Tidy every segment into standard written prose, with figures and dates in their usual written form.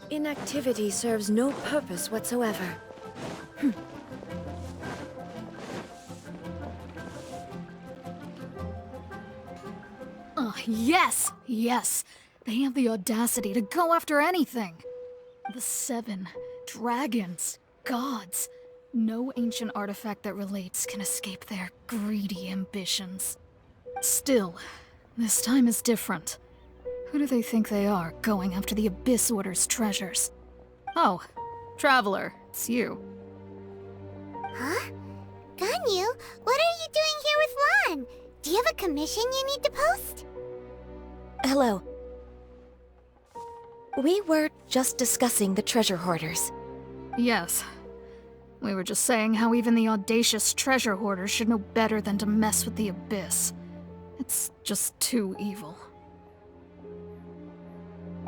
Inactivity serves no purpose whatsoever. Yes! Yes! They have the audacity to go after anything! The 7 dragons, gods. No ancient artifact that relates can escape their greedy ambitions. Still, this time is different. Who do they think they are, going after the Abyss Order's treasures? Oh, Traveler, it's you. Huh? Ganyu, what are you doing here with Lan? Do you have a commission you need to post? Hello. We were just discussing the treasure hoarders. Yes. We were just saying how even the audacious treasure hoarders should know better than to mess with the Abyss. It's just too evil.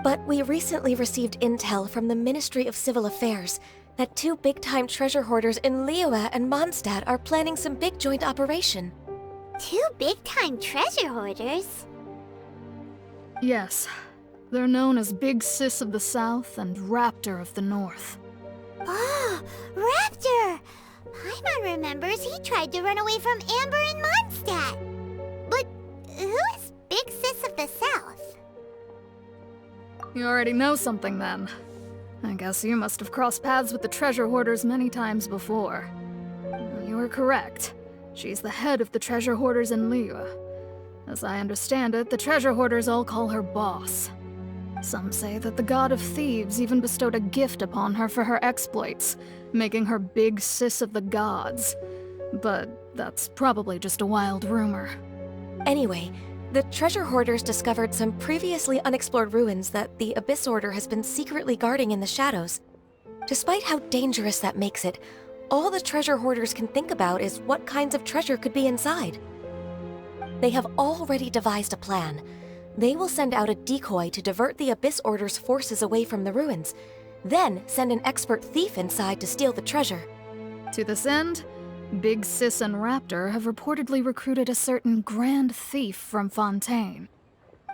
But we recently received intel from the Ministry of Civil Affairs that 2 big-time treasure hoarders in Liyue and Mondstadt are planning some big joint operation. 2 big-time treasure hoarders? Yes. They're known as Big Sis of the South and Raptor of the North. Oh, Raptor! Paimon remembers he tried to run away from Amber in Mondstadt. But who is Big Sis of the South? You already know something then. I guess you must have crossed paths with the treasure hoarders many times before. You were correct. She's the head of the treasure hoarders in Liyue. As I understand it, the treasure hoarders all call her boss. Some say that the god of thieves even bestowed a gift upon her for her exploits, making her Big Sis of the gods. But that's probably just a wild rumor. Anyway, the treasure hoarders discovered some previously unexplored ruins that the Abyss Order has been secretly guarding in the shadows. Despite how dangerous that makes it, all the treasure hoarders can think about is what kinds of treasure could be inside. They have already devised a plan. They will send out a decoy to divert the Abyss Order's forces away from the ruins, then send an expert thief inside to steal the treasure. To this end, Big Sis and Raptor have reportedly recruited a certain Grand Thief from Fontaine.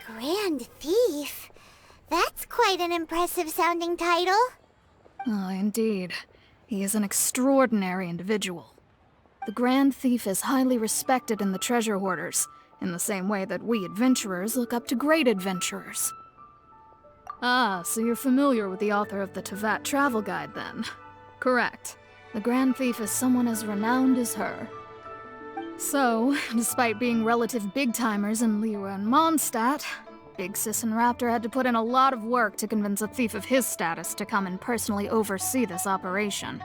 Grand Thief? That's quite an impressive sounding title. Oh, indeed. He is an extraordinary individual. The Grand Thief is highly respected in the treasure hoarders, in the same way that we adventurers look up to great adventurers. Ah, so you're familiar with the author of the Tevat Travel Guide, then? Correct. The Grand Thief is someone as renowned as her. So, despite being relative big-timers in Liyue and Mondstadt, Big Sis and Raptor had to put in a lot of work to convince a thief of his status to come and personally oversee this operation.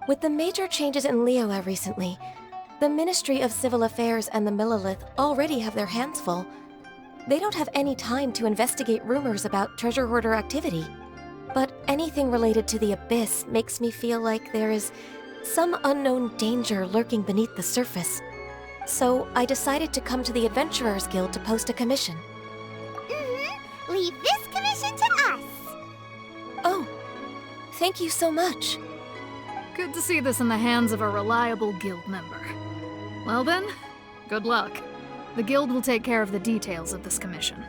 With the major changes in Liyue recently, the Ministry of Civil Affairs and the Millelith already have their hands full. They don't have any time to investigate rumors about treasure hoarder activity. But anything related to the Abyss makes me feel like there is some unknown danger lurking beneath the surface. So I decided to come to the Adventurers Guild to post a commission. Leave this commission to us. Oh, thank you so much. Good to see this in the hands of a reliable guild member. Well then, good luck. The guild will take care of the details of this commission.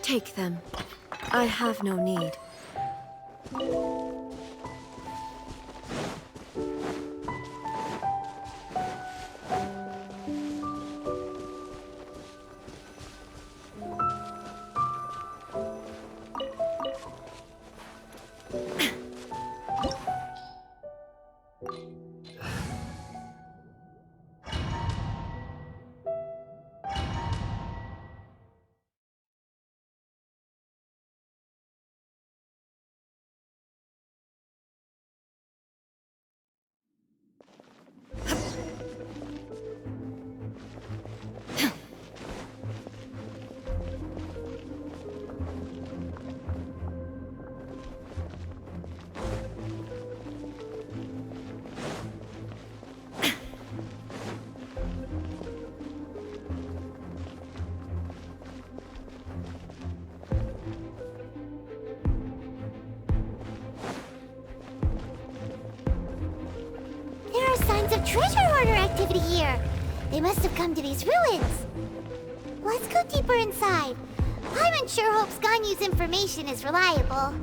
Take them. I have no need. There are signs of treasure hoarder activity here. They must have come to these ruins. Let's go deeper inside. Paimon sure hopes Ganyu's information is reliable.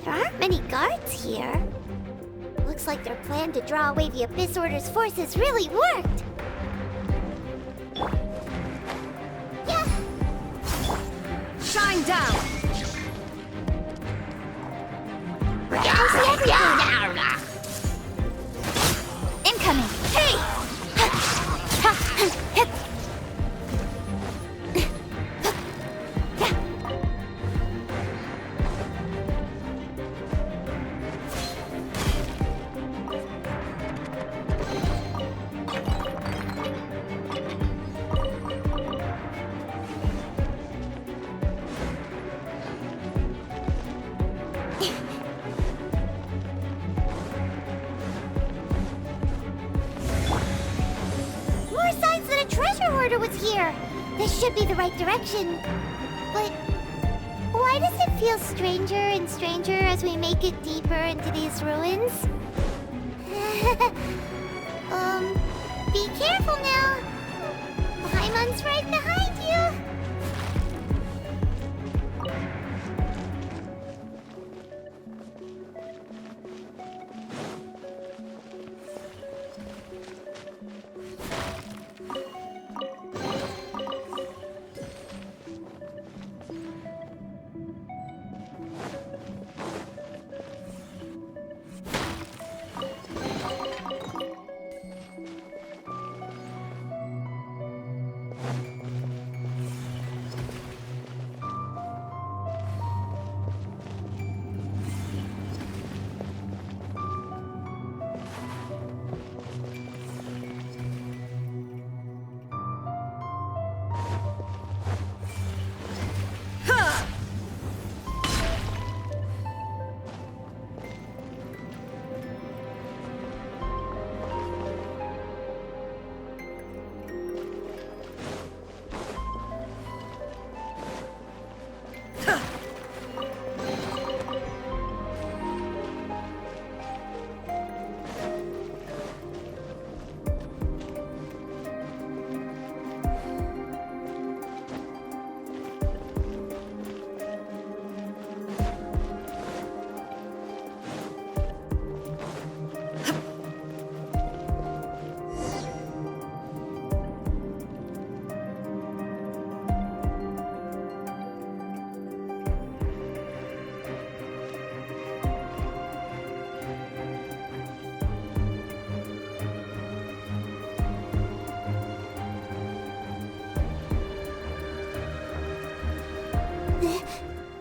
There aren't many guards here. Looks like their plan to draw away the Abyss Order's forces really worked. Yeah. Shine down! I see everything. Incoming. Hey! More signs that a treasure hoarder was here. This should be the right direction. But why does it feel stranger and stranger as we make it deeper into these ruins? Be careful now. Paimon's right behind you.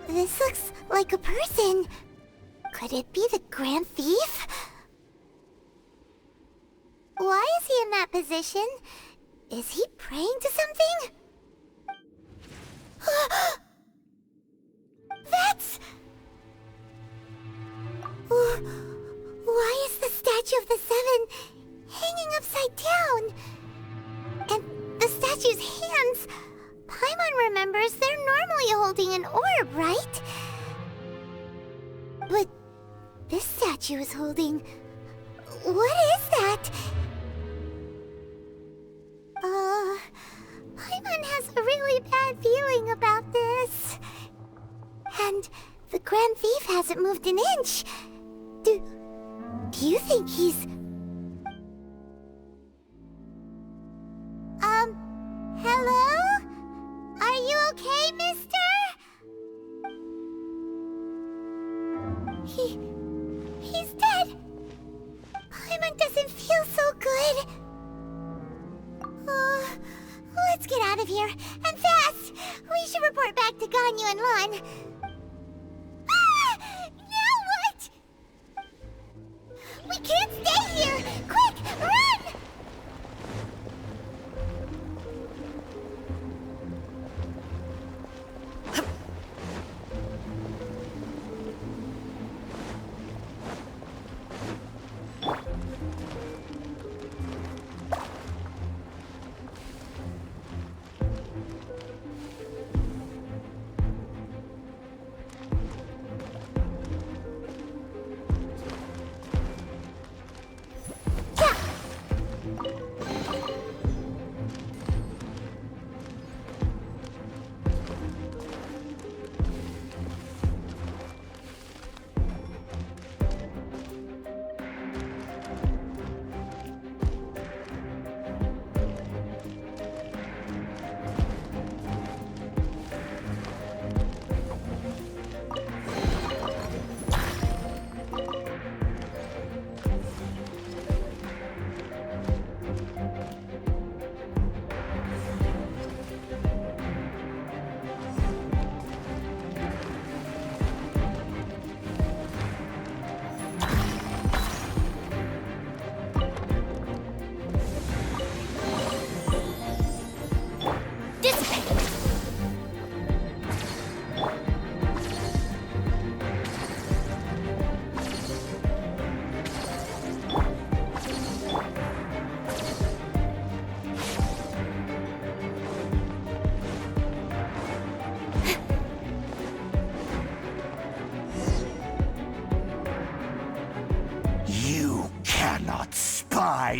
This looks like a person. Could it be the Grand Thief? Why is he in that position? Is he praying to something? That's... Why is the statue of the Seven hanging upside down? And the statue's hands... Paimon remembers they're normally holding an orb, right? But this statue is holding... What is that? Paimon has a really bad feeling about this. And the Grand Thief hasn't moved an inch. Do you think he's... Hello? Are you okay, mister? He's dead. Paimon doesn't feel so good. Let's get out of here, and fast! We should report back to Ganyu and Lon. Ah! Now what? We can't stay here! Quick, run!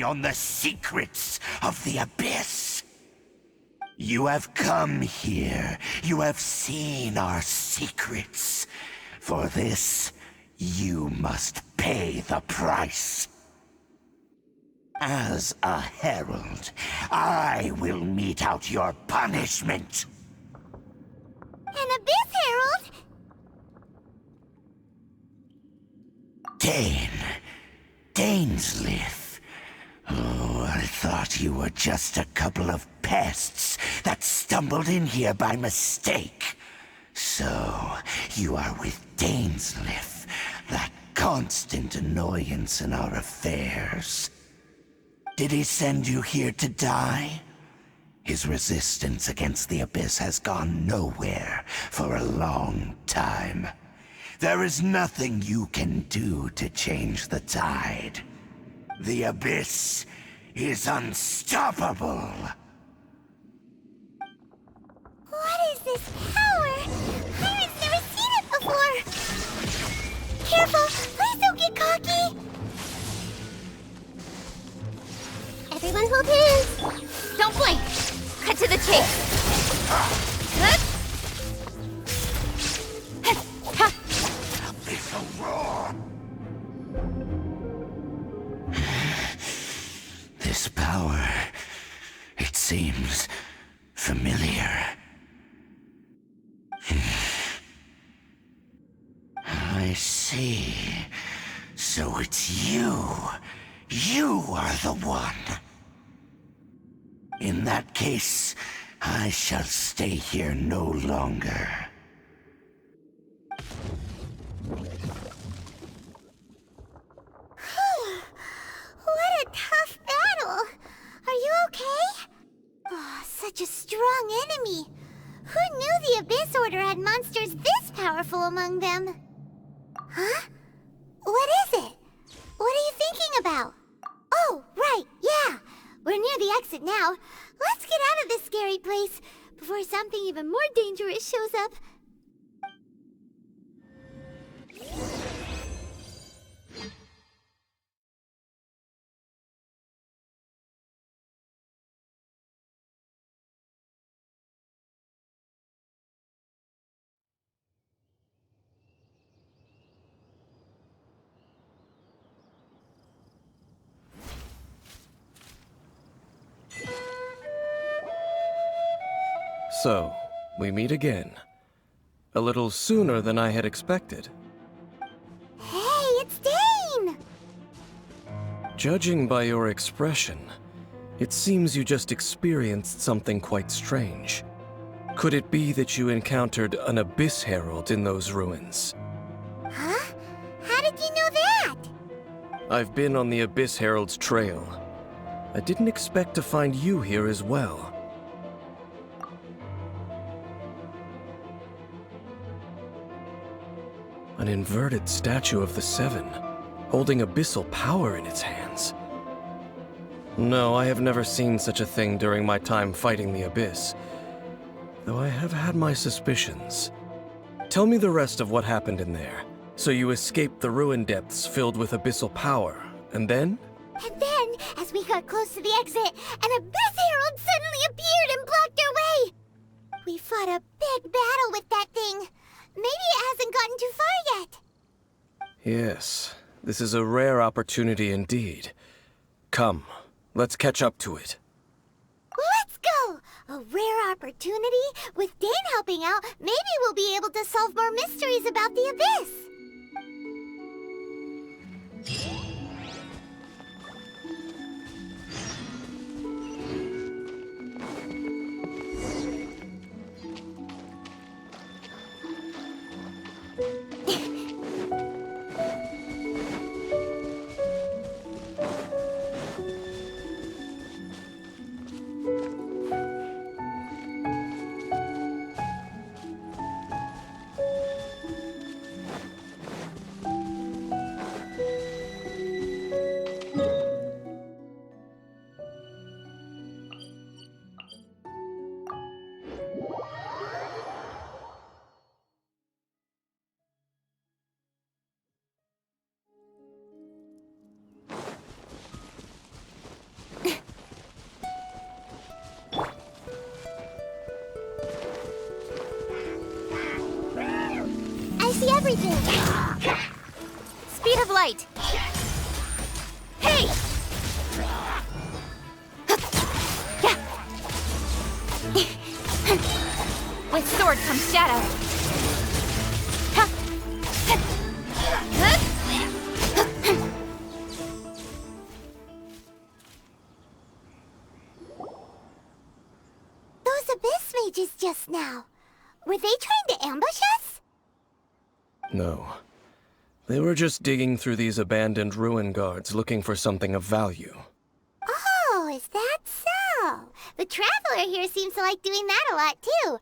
On the secrets of the Abyss. You have come here. You have seen our secrets. For this, you must pay the price. As a herald, I will mete out your punishment. An Abyss Herald? Dainslith. Oh, I thought you were just a couple of pests that stumbled in here by mistake. So, you are with Dainslith, that constant annoyance in our affairs. Did he send you here to die? His resistance against the Abyss has gone nowhere for a long time. There is nothing you can do to change the tide. The Abyss is unstoppable. What is this power? Pirate's never seen it before. Careful, please don't get cocky. Everyone hold hands. Don't blink. Cut to the chase. It's a roar. This power, it seems familiar. I see. So it's you. You are the one. In that case, I shall stay here no longer. What a tough battle! Are you okay? Oh, such a strong enemy. Who knew the Abyss Order had monsters this powerful among them? Huh? What is it? What are you thinking about? Oh, right, yeah. We're near the exit now. Let's get out of this scary place before something even more dangerous shows up. So, we meet again. A little sooner than I had expected. Hey, it's Dane! Judging by your expression, it seems you just experienced something quite strange. Could it be that you encountered an Abyss Herald in those ruins? Huh? How did you know that? I've been on the Abyss Herald's trail. I didn't expect to find you here as well. An inverted statue of the Seven, holding abyssal power in its hands. No, I have never seen such a thing during my time fighting the Abyss, though I have had my suspicions. Tell me the rest of what happened in there. So you escaped the ruin depths filled with abyssal power, and then? And then, as we got close to the exit, an Abyss Herald suddenly appeared and blocked our way! We fought a big battle with that thing. Maybe it hasn't gotten too far yet. Yes, this is a rare opportunity indeed. Come, let's catch up to it. Let's go! A rare opportunity? With Dane helping out, maybe we'll be able to solve more mysteries about the Abyss. I see everything. Speed of light. Hey! With sword comes shadow. Those Abyss mages just now. Were they trying to ambush us? No. They were just digging through these abandoned ruin guards looking for something of value. Oh, is that so? The Traveler here seems to like doing that a lot, too.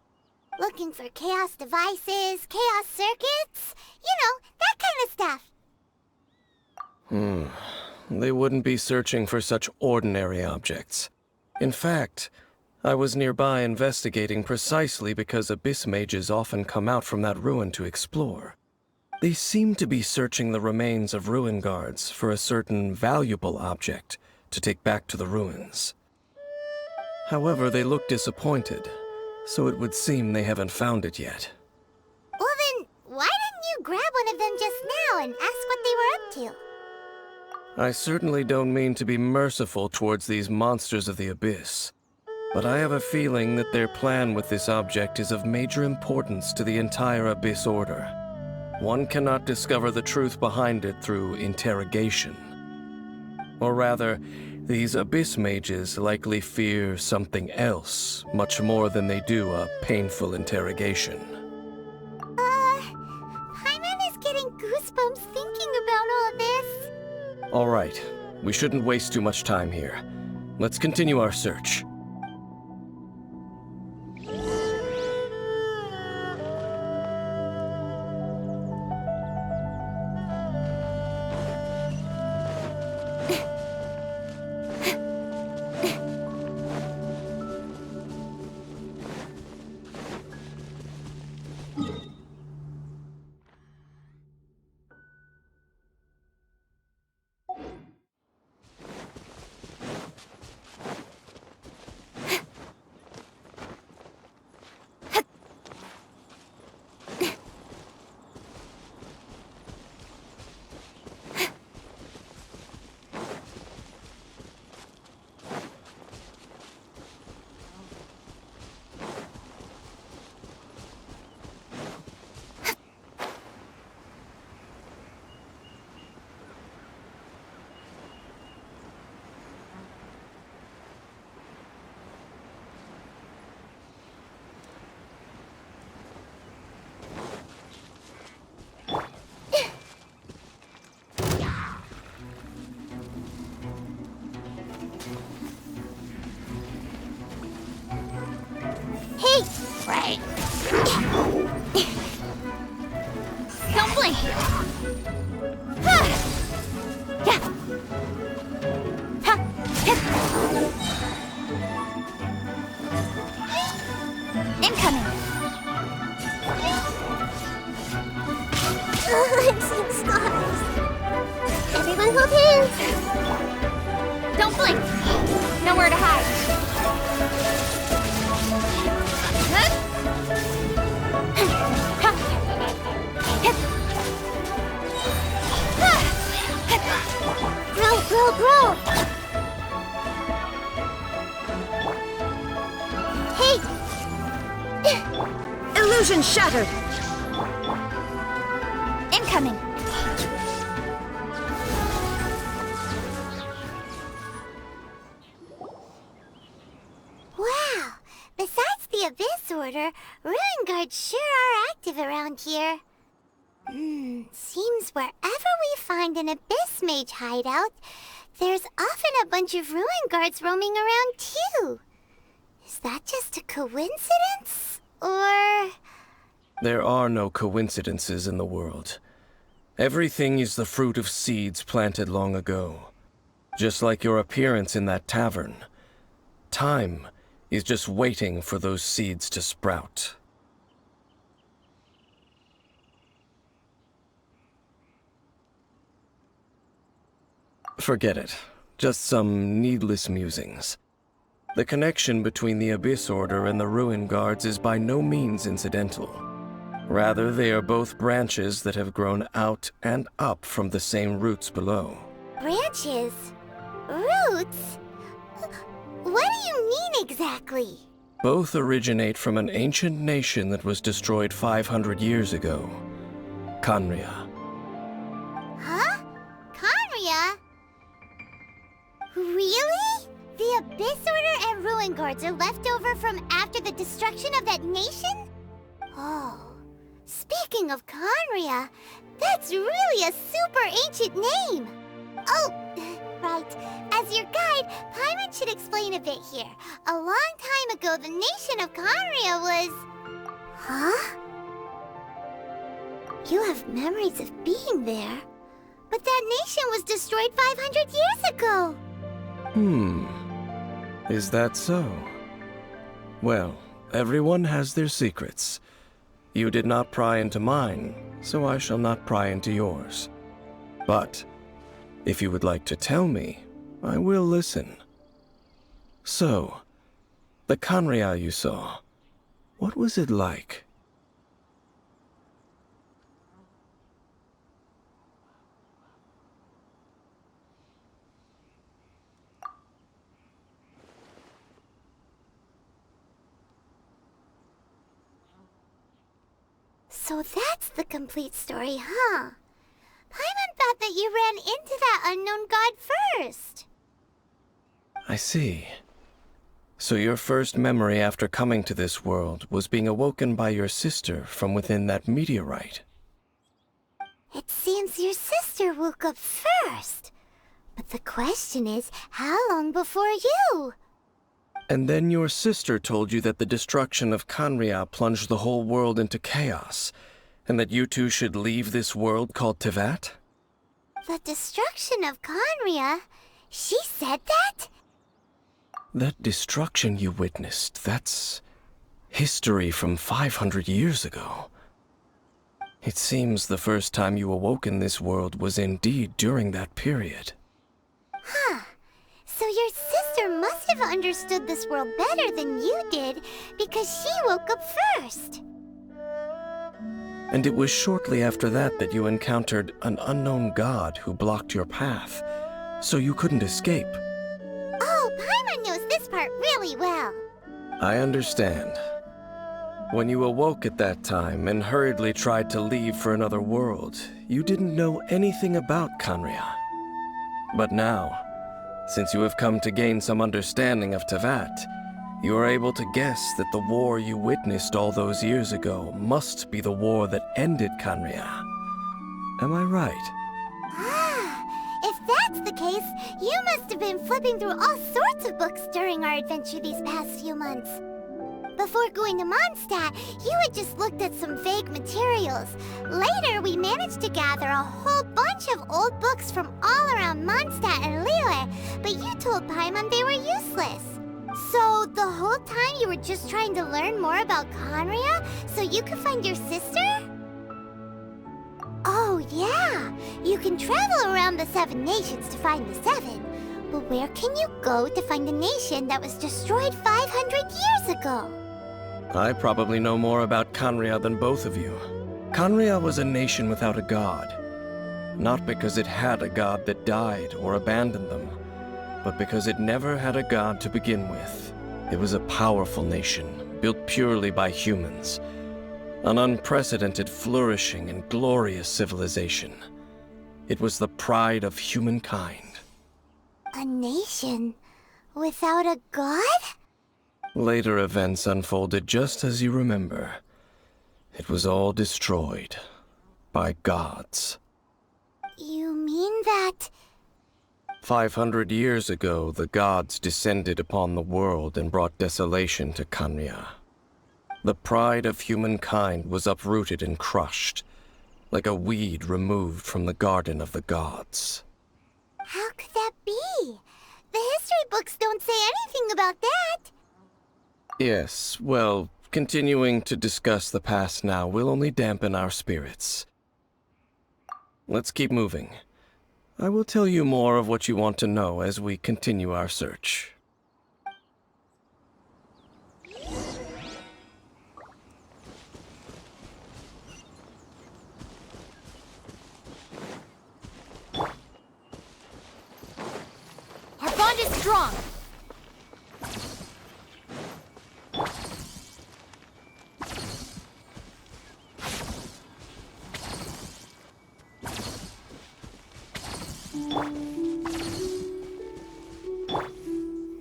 Looking for chaos devices, chaos circuits, you know, that kind of stuff. They wouldn't be searching for such ordinary objects. In fact, I was nearby investigating precisely because Abyss mages often come out from that ruin to explore. They seem to be searching the remains of ruin guards for a certain valuable object to take back to the ruins. However, they look disappointed, so it would seem they haven't found it yet. Well then, why didn't you grab one of them just now and ask what they were up to? I certainly don't mean to be merciful towards these monsters of the Abyss, but I have a feeling that their plan with this object is of major importance to the entire Abyss Order. One cannot discover the truth behind it through interrogation. Or rather, these Abyss mages likely fear something else much more than they do a painful interrogation. Paimon is getting goosebumps thinking about all this. All right, we shouldn't waste too much time here. Let's continue our search. Coral Grove! Hey! Illusion shattered! Incoming! Wow! Besides the Abyss Order, Ruin Guards sure are active around here. Seems wherever we find an Abyss Mage hideout, there's often a bunch of Ruin Guards roaming around too. Is that just a coincidence? Or... There are no coincidences in the world. Everything is the fruit of seeds planted long ago. Just like your appearance in that tavern. Time is just waiting for those seeds to sprout. Forget it. Just some needless musings. The connection between the Abyss Order and the Ruin Guards is by no means incidental. Rather, they are both branches that have grown out and up from the same roots below. branches? Roots? What do you mean exactly? Both originate from an ancient nation that was destroyed 500 years ago. Khaenri'ah. Huh? Khaenri'ah? Really? The Abyss Order and Ruin Guards are left over from after the destruction of that nation? Oh, speaking of Khaenri'ah, that's really a super ancient name. Oh, right. As your guide, Paimon should explain a bit here. A long time ago, the nation of Khaenri'ah was... Huh? You have memories of being there. But that nation was destroyed 500 years ago. Is that so? Well, everyone has their secrets. You did not pry into mine, so I shall not pry into yours. But, if you would like to tell me, I will listen. So, the Khaenri'ah you saw, what was it like? So that's the complete story, huh? Paimon thought that you ran into that unknown god first. I see. So your first memory after coming to this world was being awoken by your sister from within that meteorite. It seems your sister woke up first. But the question is, how long before you? And then your sister told you that the destruction of Khaenri'ah plunged the whole world into chaos, and that you two should leave this world called Teyvat? The destruction of Khaenri'ah? She said that? That destruction you witnessed, that's history from 500 years ago. It seems the first time you awoke in this world was indeed during that period. Huh. So your sister must have understood this world better than you did, because she woke up first. And it was shortly after that that you encountered an unknown god who blocked your path, so you couldn't escape. Oh, Paimon knows this part really well. I understand. When you awoke at that time and hurriedly tried to leave for another world, you didn't know anything about Khaenri'ah. But now, since you have come to gain some understanding of Teyvat, you are able to guess that the war you witnessed all those years ago must be the war that ended Khaenri'ah. Am I right? Ah, if that's the case, you must have been flipping through all sorts of books during our adventure these past few months. Before going to Mondstadt, you had just looked at some vague materials. Later, we managed to gather a whole bunch of old books from all around Mondstadt and Liyue, but you told Paimon they were useless. So, the whole time you were just trying to learn more about Khaenri'ah so you could find your sister? Oh, yeah. You can travel around the 7 nations to find the 7. But where can you go to find a nation that was destroyed 500 years ago? I probably know more about Khaenri'ah than both of you. Khaenri'ah was a nation without a god. Not because it had a god that died or abandoned them, but because it never had a god to begin with. It was a powerful nation, built purely by humans. An unprecedented, flourishing, and glorious civilization. It was the pride of humankind. A nation without a god? Later events unfolded just as you remember. It was all destroyed by gods. You mean that... 500 years ago, the gods descended upon the world and brought desolation to Kanya. The pride of humankind was uprooted and crushed, like a weed removed from the garden of the gods. How could that be? The history books don't say anything about that. Yes, well, continuing to discuss the past now will only dampen our spirits. Let's keep moving. I will tell you more of what you want to know as we continue our search. Our bond is strong.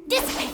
This way.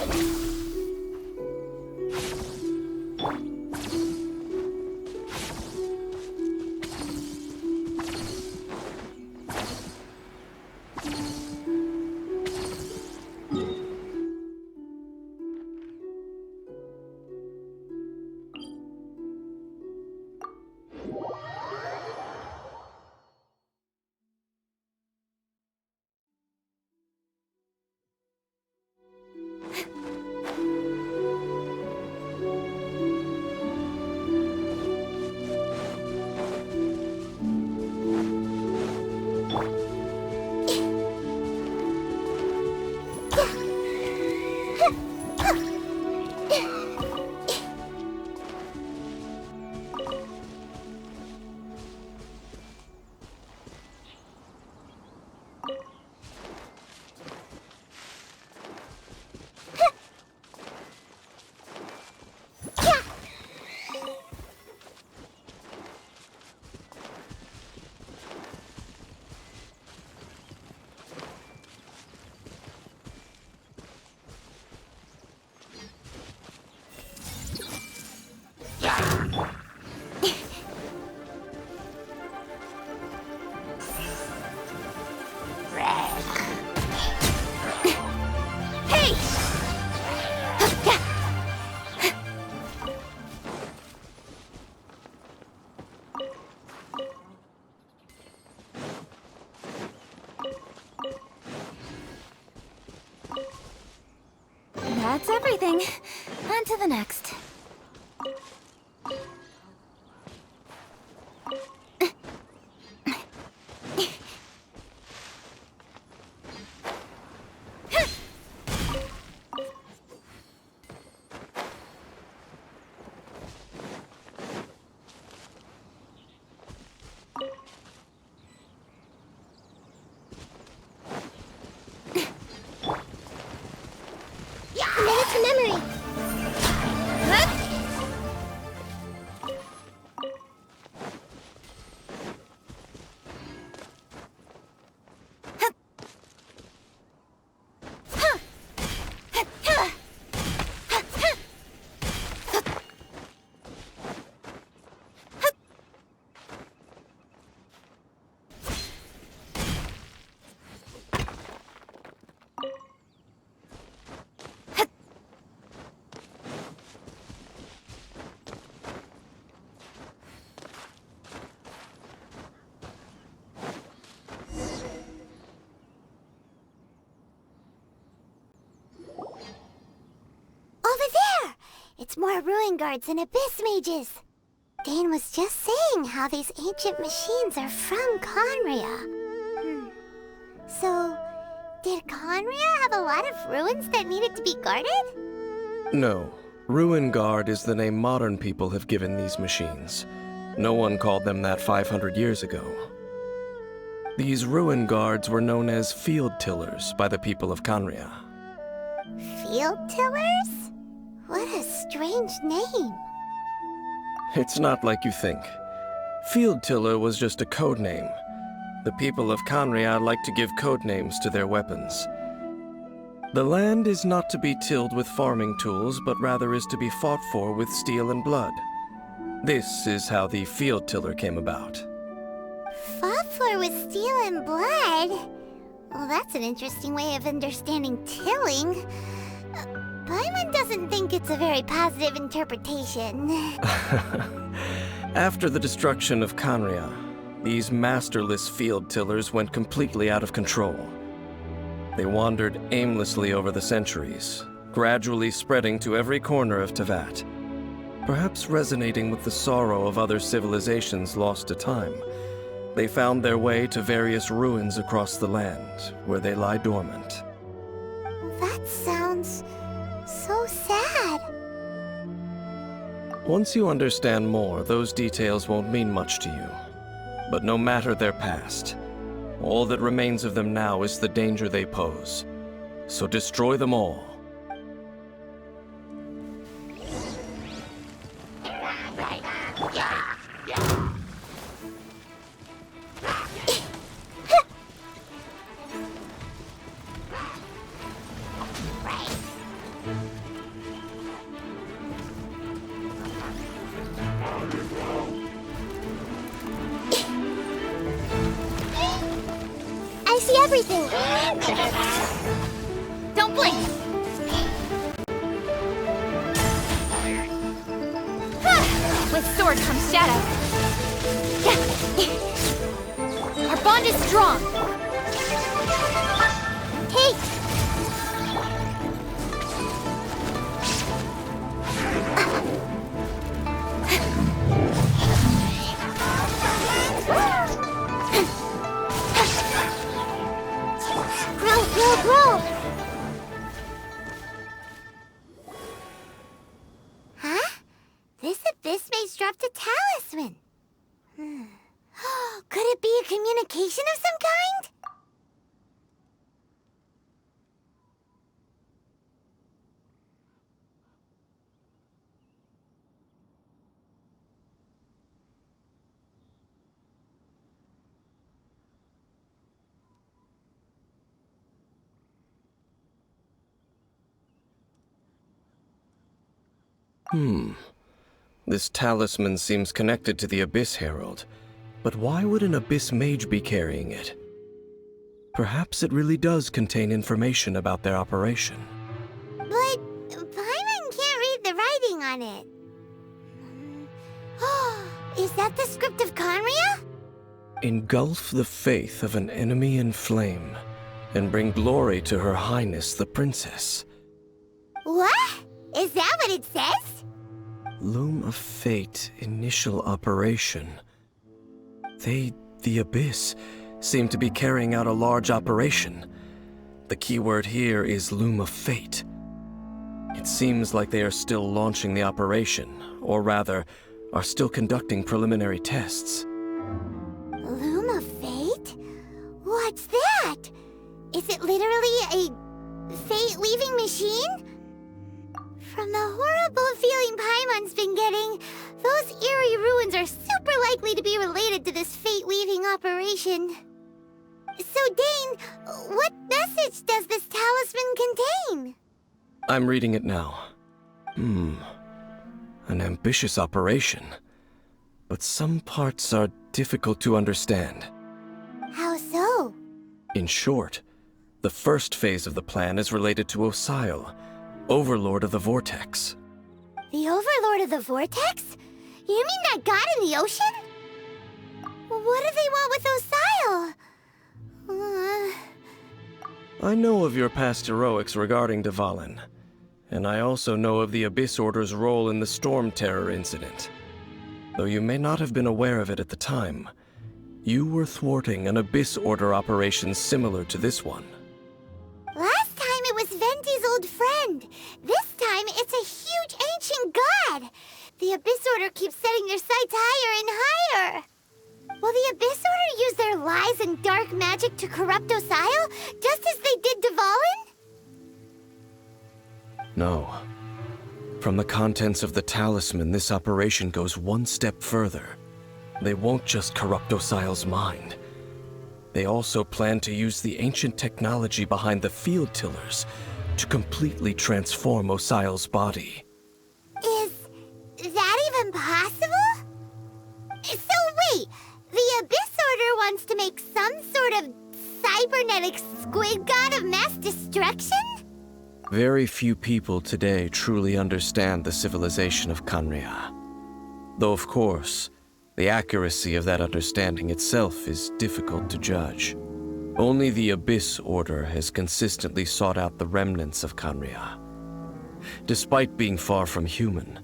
That's everything. On to the next. Minute to memory. Over there! It's more ruin guards and abyss mages. Dane was just saying how these ancient machines are from Conria. So, did Conria have a lot of ruins that needed to be guarded? No. Ruin Guard is the name modern people have given these machines. No one called them that 500 years ago. These ruin guards were known as field tillers by the people of Canria. Field tillers? What a strange name. It's not like you think. Field tiller was just a code name. The people of Canria like to give code names to their weapons. The land is not to be tilled with farming tools, but rather is to be fought for with steel and blood. This is how the field tiller came about. Fought for with steel and blood? Well, that's an interesting way of understanding tilling. Paimon doesn't think it's a very positive interpretation. After the destruction of Canria, these masterless field tillers went completely out of control. They wandered aimlessly over the centuries, gradually spreading to every corner of Teyvat, perhaps resonating with the sorrow of other civilizations lost to time. They found their way to various ruins across the land, where they lie dormant. That sounds so sad. Once you understand more, those details won't mean much to you. But no matter their past, all that remains of them now is the danger they pose. So destroy them all. I see everything. Don't blink. With sword comes shadow. Our bond is strong. Hey! Grow! Huh? This abyss maze dropped a talisman. Could it be a communication of some kind? This talisman seems connected to the Abyss Herald. But why would an Abyss Mage be carrying it? Perhaps it really does contain information about their operation. But Paimon can't read the writing on it. Is that the script of Canria? Engulf the faith of an enemy in flame, and bring glory to Her Highness the Princess. What? Is that what it says? Loom of Fate, initial operation. They, the Abyss, seem to be carrying out a large operation. The keyword here is Loom of Fate. It seems like they are still launching the operation, or rather, are still conducting preliminary tests. Loom of Fate? What's that? Is it literally a fate-weaving machine? From the horrible feeling Paimon's been getting, those eerie ruins are super likely to be related to this fate-weaving operation. So, Dane, what message does this talisman contain? I'm reading it now. An ambitious operation. But some parts are difficult to understand. How so? In short, the first phase of the plan is related to Osile, Overlord of the Vortex. The Overlord of the Vortex? You mean that god in the ocean? What do they want with Osile? I know of your past heroics regarding Dvalin, and I also know of the Abyss Order's role in the Storm Terror incident. Though you may not have been aware of it at the time, you were thwarting an Abyss Order operation similar to this one. Last time it was Venti's old friend. This time it's a huge ancient god. The Abyss Order keeps setting their sights higher and higher. Will the Abyss Order use their lies and dark magic to corrupt Osile, just as they did Dvalin? No. From the contents of the talisman, this operation goes one step further. They won't just corrupt Osile's mind. They also plan to use the ancient technology behind the field tillers to completely transform Osile's body. Is that even possible? So wait, the Abyss Order wants to make some sort of cybernetic squid god of mass destruction? Very few people today truly understand the civilization of Khaenri'ah. Though of course, the accuracy of that understanding itself is difficult to judge. Only the Abyss Order has consistently sought out the remnants of Khaenri'ah. Despite being far from human,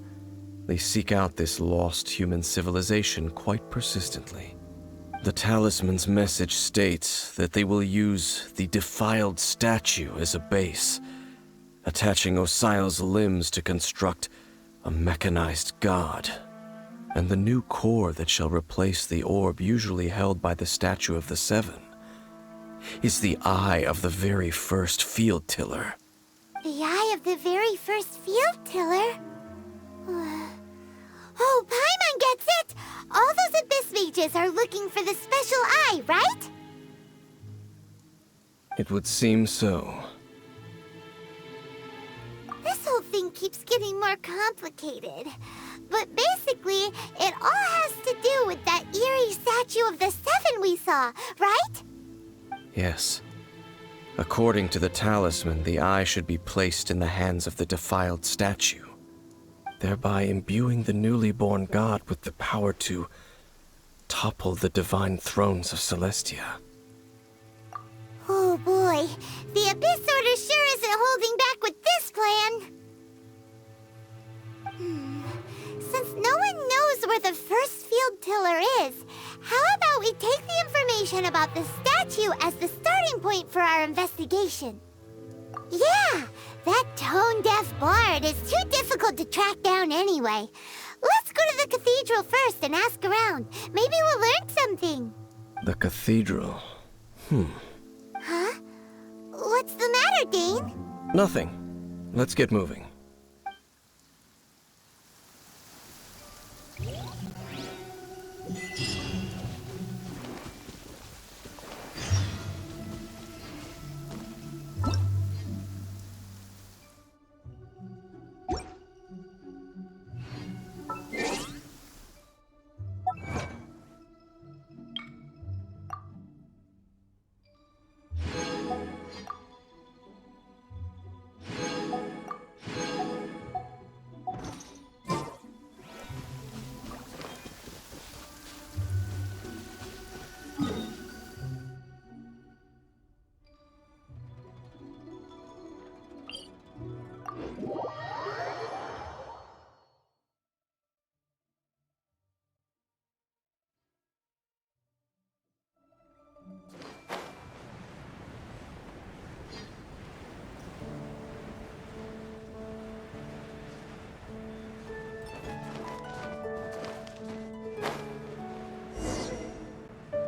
they seek out this lost human civilization quite persistently. The talisman's message states that they will use the defiled statue as a base, attaching Osile's limbs to construct a mechanized god. And the new core that shall replace the orb usually held by the Statue of the Seven is the eye of the very first field tiller. The eye of the very first field tiller? Oh, Paimon gets it! All those Abyss mages are looking for the special eye, right? It would seem so. This whole thing keeps getting more complicated. But basically, it all has to do with that eerie Statue of the Seven we saw, right? Yes. According to the talisman, the eye should be placed in the hands of the defiled statue, thereby imbuing the newly born god with the power to topple the divine thrones of Celestia. Oh boy, the Abyss Order sure isn't holding back with this plan. Since no one knows where the first field tiller is, how about we take the information about the statue as the starting point for our investigation? Yeah, that tone-deaf bard is too difficult to track down anyway. Let's go to the cathedral first and ask around. Maybe we'll learn something. The cathedral. Huh? What's the matter, Dane? Nothing. Let's get moving.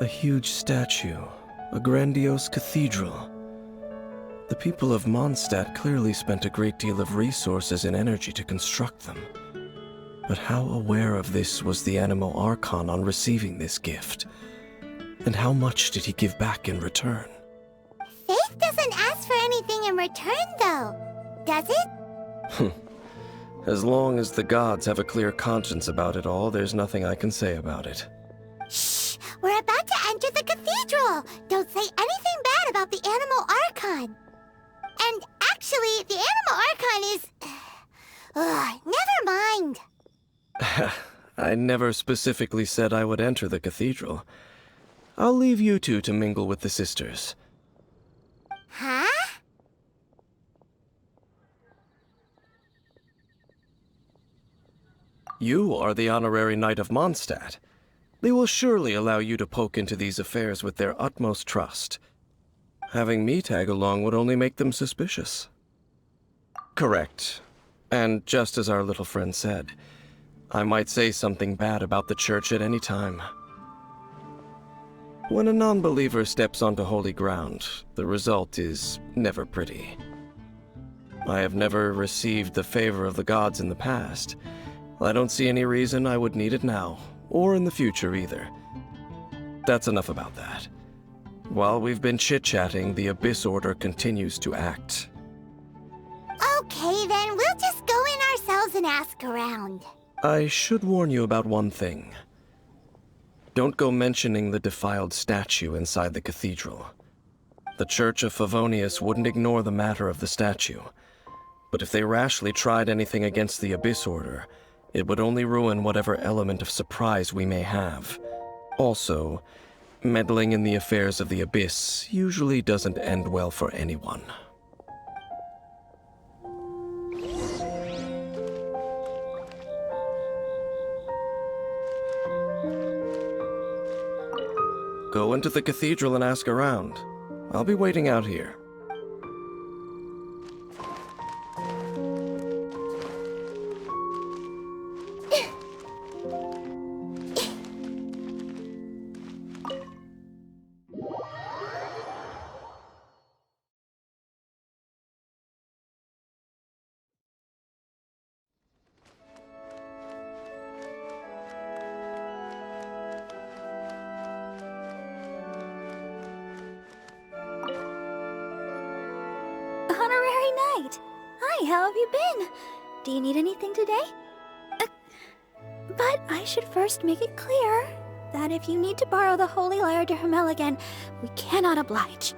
A huge statue, a grandiose cathedral. The people of Mondstadt clearly spent a great deal of resources and energy to construct them. But how aware of this was the Animo Archon on receiving this gift? And how much did he give back in return? Faith doesn't ask for anything in return, though, does it? As long as the gods have a clear conscience about it all, there's nothing I can say about it. Shh! We're about to enter the cathedral! Don't say anything bad about the Animo Archon! And actually, the Animo Archon is... never mind! I never specifically said I would enter the cathedral. I'll leave you two to mingle with the sisters. Huh? You are the honorary knight of Mondstadt. They will surely allow you to poke into these affairs with their utmost trust. Having me tag along would only make them suspicious. Correct. And just as our little friend said, I might say something bad about the church at any time. When a non-believer steps onto holy ground, the result is never pretty. I have never received the favor of the gods in the past. I don't see any reason I would need it now, or in the future either. That's enough about that. While we've been chit-chatting, the Abyss Order continues to act. Okay, then we'll just go in ourselves and ask around. I should warn you about one thing. Don't go mentioning the defiled statue inside the cathedral. The Church of Favonius wouldn't ignore the matter of the statue. But if they rashly tried anything against the Abyss Order, it would only ruin whatever element of surprise we may have. Also, meddling in the affairs of the Abyss usually doesn't end well for anyone. Go into the cathedral and ask around. I'll be waiting out here. Honorary Knight! Hi, how have you been? Do you need anything today? But I should first make it clear that if you need to borrow the Holy Lyre to Hermel again, we cannot oblige.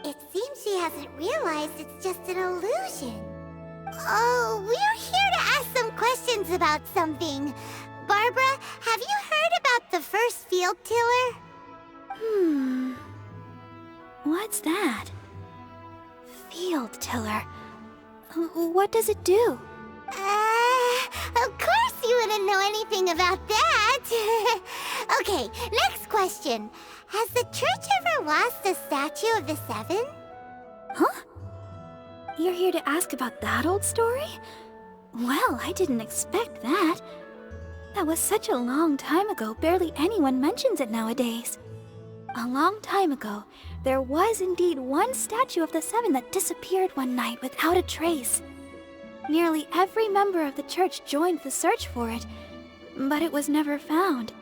It seems she hasn't realized it's just an illusion. Oh, we're here to ask some questions about something. Barbara, have you heard about the first field tiller? What's that? Field tiller. What does it do? Of course you wouldn't know anything about that. Okay, next question. Has the church ever lost a statue of the Seven? Huh? You're here to ask about that old story? Well, I didn't expect that. That was such a long time ago, barely anyone mentions it nowadays. A long time ago, there was indeed one statue of the Seven that disappeared one night without a trace. Nearly every member of the church joined the search for it, but it was never found.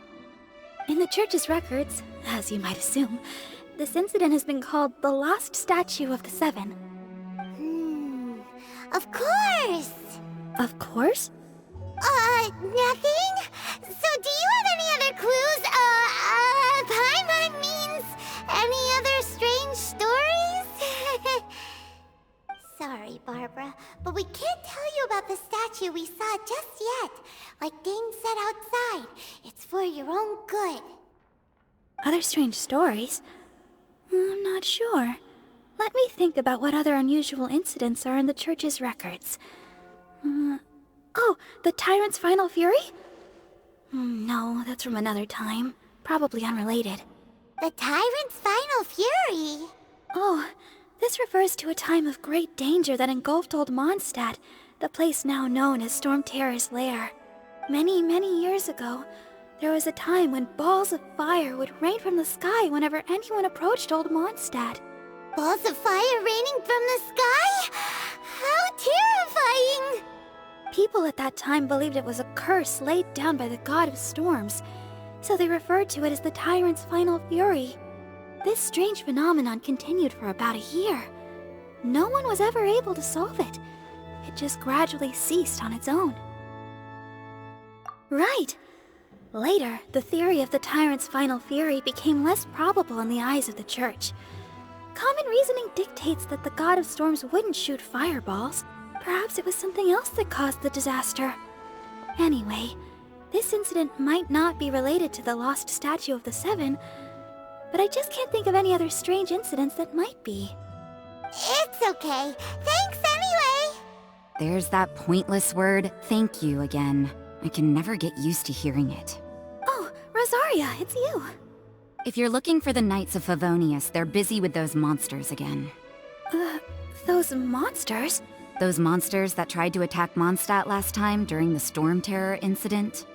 In the church's records, as you might assume, this incident has been called the Lost Statue of the Seven. Of course! Of course? Nothing? So do you have any other clues? Paimon means any other strange stories? Sorry, Barbara, but we can't tell you about the statue we saw just yet. Like Dane said outside, it's for your own good. Other strange stories? I'm not sure. Let me think about what other unusual incidents are in the church's records. Oh, the Tyrant's Final Fury? No, that's from another time. Probably unrelated. The Tyrant's Final Fury? Oh, this refers to a time of great danger that engulfed old Mondstadt, the place now known as Storm Terror's lair. Many, many years ago, there was a time when balls of fire would rain from the sky whenever anyone approached old Mondstadt. Balls of fire raining from the sky? How terrifying! People at that time believed it was a curse laid down by the god of storms, so they referred to it as the Tyrant's Final Fury. This strange phenomenon continued for about a year. No one was ever able to solve it. It just gradually ceased on its own. Right. Later, the theory of the Tyrant's Final Fury became less probable in the eyes of the church. Common reasoning dictates that the god of storms wouldn't shoot fireballs. Perhaps it was something else that caused the disaster. Anyway, this incident might not be related to the lost statue of the Seven, but I just can't think of any other strange incidents that might be. It's okay. Thanks anyway! There's that pointless word, thank you, again. I can never get used to hearing it. Oh, Rosaria, it's you. If you're looking for the Knights of Favonius, they're busy with those monsters again. Those monsters? Those monsters that tried to attack Mondstadt last time during the Storm Terror incident?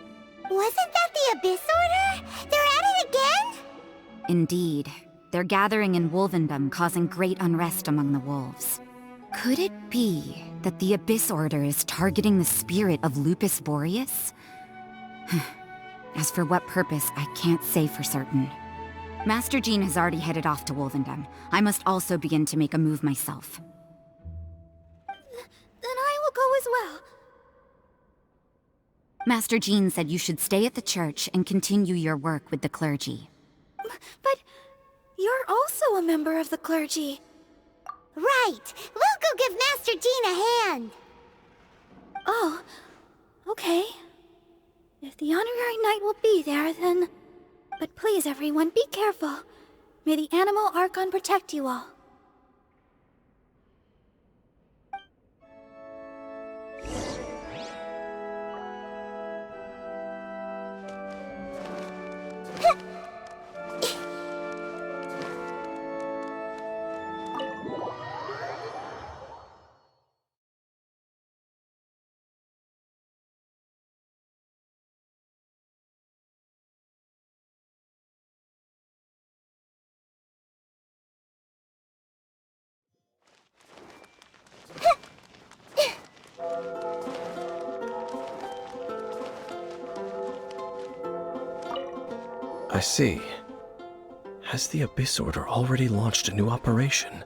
Wasn't that the Abyss Order? They're at it again? Indeed. They're gathering in Wolvendom, causing great unrest among the wolves. Could it be that the Abyss Order is targeting the spirit of Lupus Boreas? As for what purpose, I can't say for certain. Master Jean has already headed off to Wolvendom. I must also begin to make a move myself. Then I will go as well. Master Jean said you should stay at the church and continue your work with the clergy. But you're also a member of the clergy. Right! We'll go give Master Jean a hand! Oh, okay. If the honorary knight will be there, then... But please, everyone, be careful. May the Animal Archon protect you all. I see. Has the Abyss Order already launched a new operation?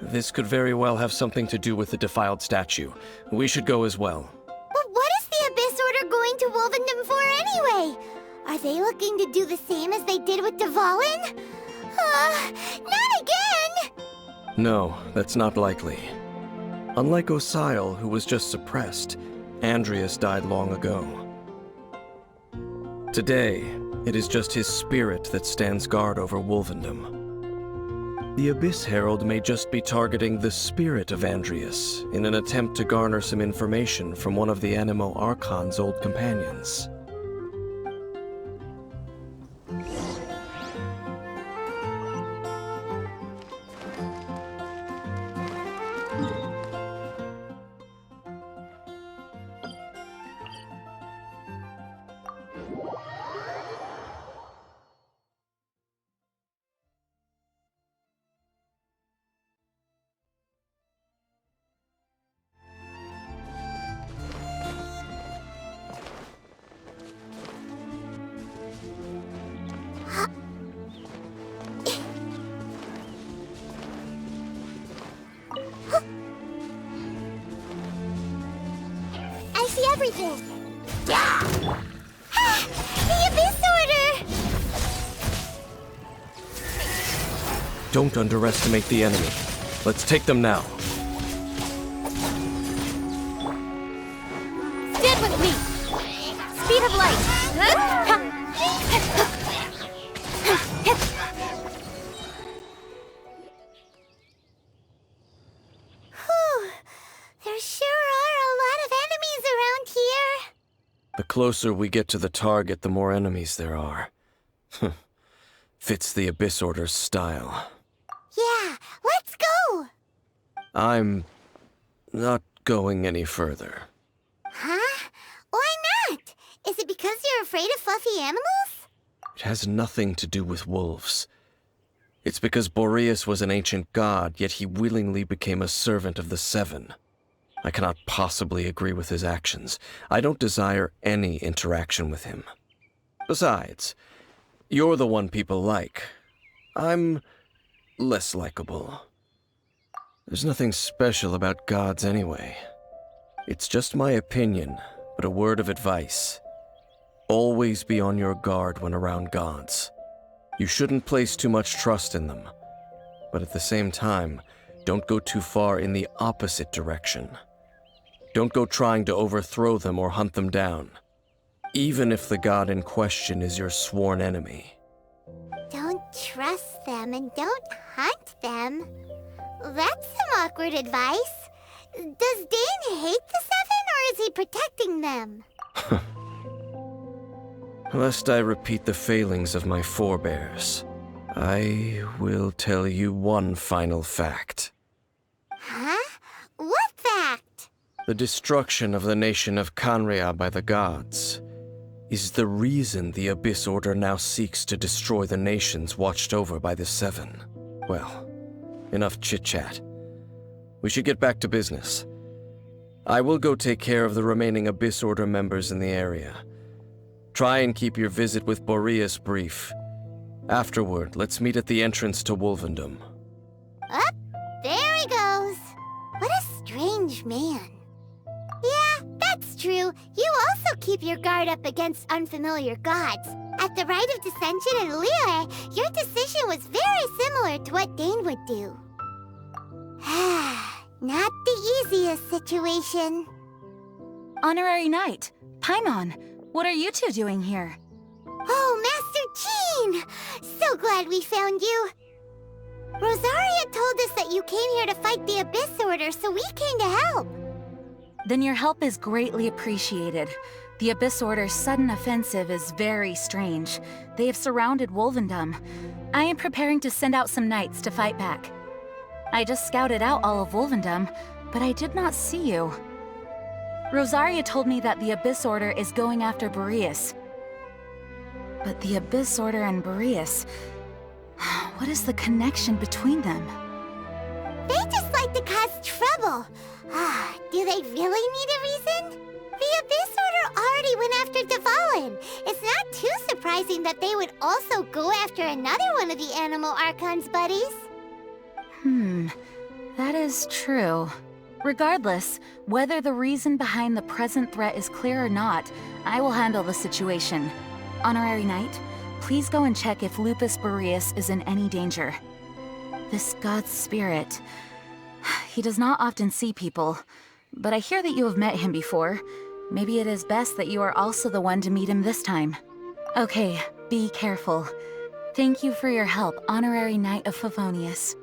This could very well have something to do with the defiled statue. We should go as well. But what is the Abyss Order going to Wolvendom for anyway? Are they looking to do the same as they did with Dvalin? Not again! No, that's not likely. Unlike Osile, who was just suppressed, Andreas died long ago. Today, it is just his spirit that stands guard over Wolvendom. The Abyss Herald may just be targeting the spirit of Andreas in an attempt to garner some information from one of the Animo Archon's old companions. I see everything! Ah! The Abyss Order! Don't underestimate the enemy. Let's take them now. Stand with me! Speed of light! Whew. There sure are a lot of enemies around here. The closer we get to the target, the more enemies there are. Fits the Abyss Order's style. Yeah, let's go! I'm not going any further. Huh? Why not? Is it because you're afraid of fluffy animals? It has nothing to do with wolves. It's because Boreas was an ancient god, yet he willingly became a servant of the Seven. I cannot possibly agree with his actions. I don't desire any interaction with him. Besides, you're the one people like. I'm less likable. There's nothing special about gods anyway. It's just my opinion, but a word of advice. Always be on your guard when around gods. You shouldn't place too much trust in them. But at the same time, don't go too far in the opposite direction. Don't go trying to overthrow them or hunt them down, even if the god in question is your sworn enemy. Don't trust them and don't hunt them. That's some awkward advice. Does Dane hate the Seven, or is he protecting them? Lest I repeat the failings of my forebears, I will tell you one final fact. Huh? What fact? The destruction of the nation of Canria by the gods is the reason the Abyss Order now seeks to destroy the nations watched over by the Seven. Well, enough chit-chat. We should get back to business. I will go take care of the remaining Abyss Order members in the area. Try and keep your visit with Boreas brief. Afterward, let's meet at the entrance to Wolvendom. Up, there he goes. What a strange man. Yeah, that's true. You also keep your guard up against unfamiliar gods. At the Rite of Dissension in Liyue, your decision was very similar to what Dane would do. Not the easiest situation. Honorary Knight, Paimon, what are you two doing here? Oh, Master Jean! So glad we found you. Rosaria told us that you came here to fight the Abyss Order, so we came to help. Then your help is greatly appreciated. The Abyss Order's sudden offensive is very strange. They have surrounded Wolvendom. I am preparing to send out some knights to fight back. I just scouted out all of Wolvendom, but I did not see you. Rosaria told me that the Abyss Order is going after Boreas. But the Abyss Order and Boreas... what is the connection between them? They just like to cause trouble. Do they really need a reason? The Abyss Order already went after Dvalin. It's not too surprising that they would also go after another one of the Animal Archon's buddies. That is true. Regardless, whether the reason behind the present threat is clear or not, I will handle the situation. Honorary Knight, please go and check if Lupus Boreas is in any danger. This god's spirit... he does not often see people, but I hear that you have met him before. Maybe it is best that you are also the one to meet him this time. Okay, be careful. Thank you for your help, Honorary Knight of Favonius.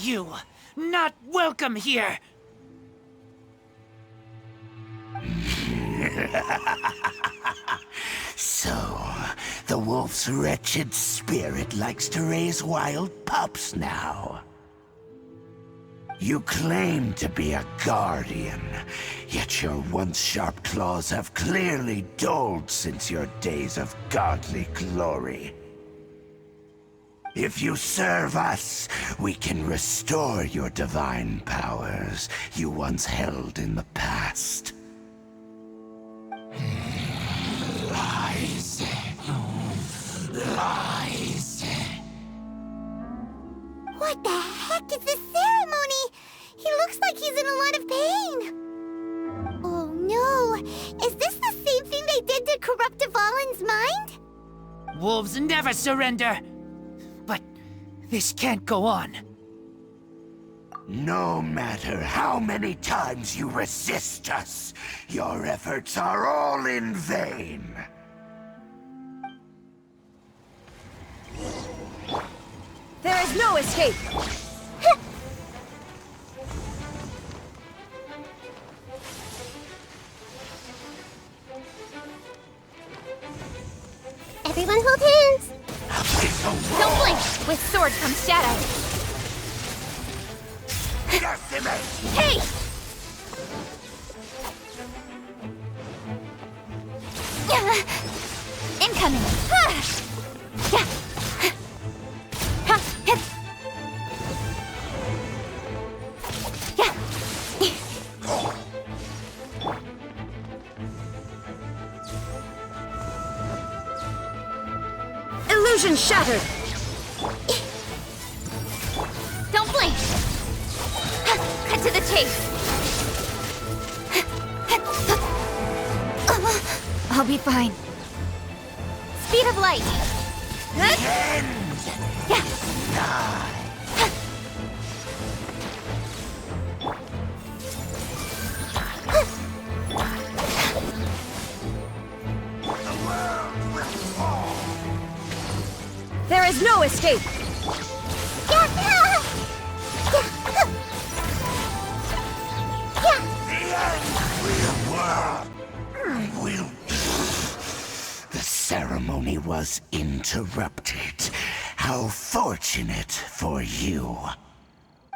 You, not welcome here! So, the wolf's wretched spirit likes to raise wild pups now. You claim to be a guardian, yet your once sharp claws have clearly dulled since your days of godly glory. If you serve us, we can restore your divine powers you once held in the past. Lies. Lies. What the heck is this ceremony? He looks like he's in a lot of pain. Oh no! Is this the same thing they did to corrupt Dvalin's mind? Wolves never surrender! But this can't go on. No matter how many times you resist us, your efforts are all in vain. There is no escape! Everyone hold hands! Don't blink! With sword comes shadow! Hey! Incoming! Illusion shattered! Don't blink! Cut to the chase! I'll be fine. Speed of light! There is no escape! The ceremony was interrupted. How fortunate for you.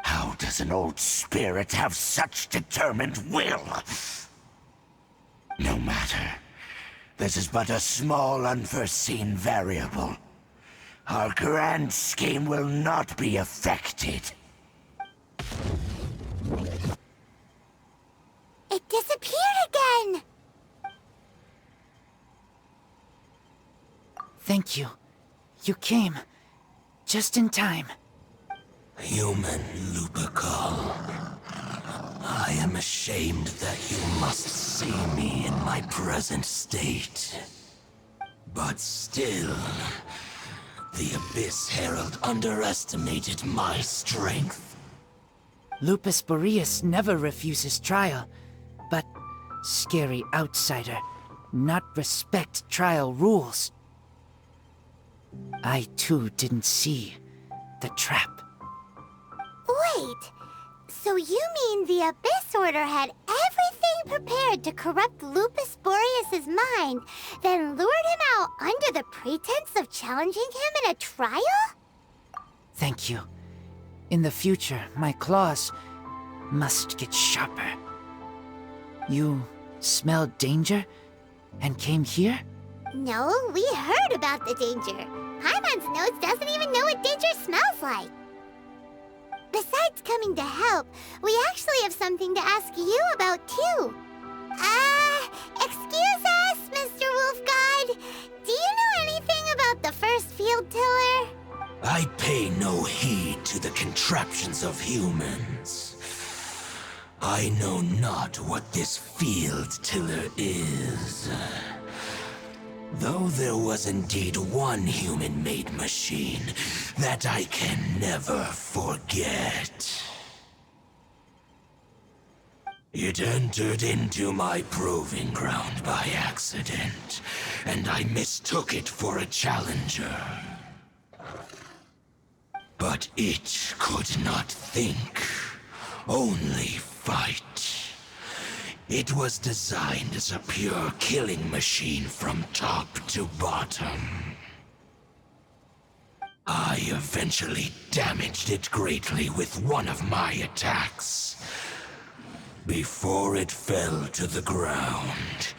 How does an old spirit have such determined will? No matter. This is but a small unforeseen variable. Our grand scheme will not be affected. It disappeared again! Thank you. You came. Just in time. Human Lupercal. I am ashamed that you must see me in my present state. But still, the Abyss Herald underestimated my strength. Lupus Boreas never refuses trial, but scary outsider, not respect trial rules. I too didn't see the trap. Wait, so you mean the Abyss Order had everything prepared to corrupt Lupus Boreas' mind, then lured him out under the pretense of challenging him in a trial? Thank you. In the future, my claws must get sharper. You smelled danger and came here? No, we heard about the danger. Paimon's nose doesn't even know what danger smells like. Besides coming to help, we actually have something to ask you about too. Excuse us, Mr. Wolf God. Do you know anything about the first field tiller? I pay no heed to the contraptions of humans. I know not what this field tiller is. Though there was indeed one human-made machine that I can never forget. It entered into my proving ground by accident, and I mistook it for a challenger. But it could not think, only fight. It was designed as a pure killing machine from top to bottom. I eventually damaged it greatly with one of my attacks. Before it fell to the ground,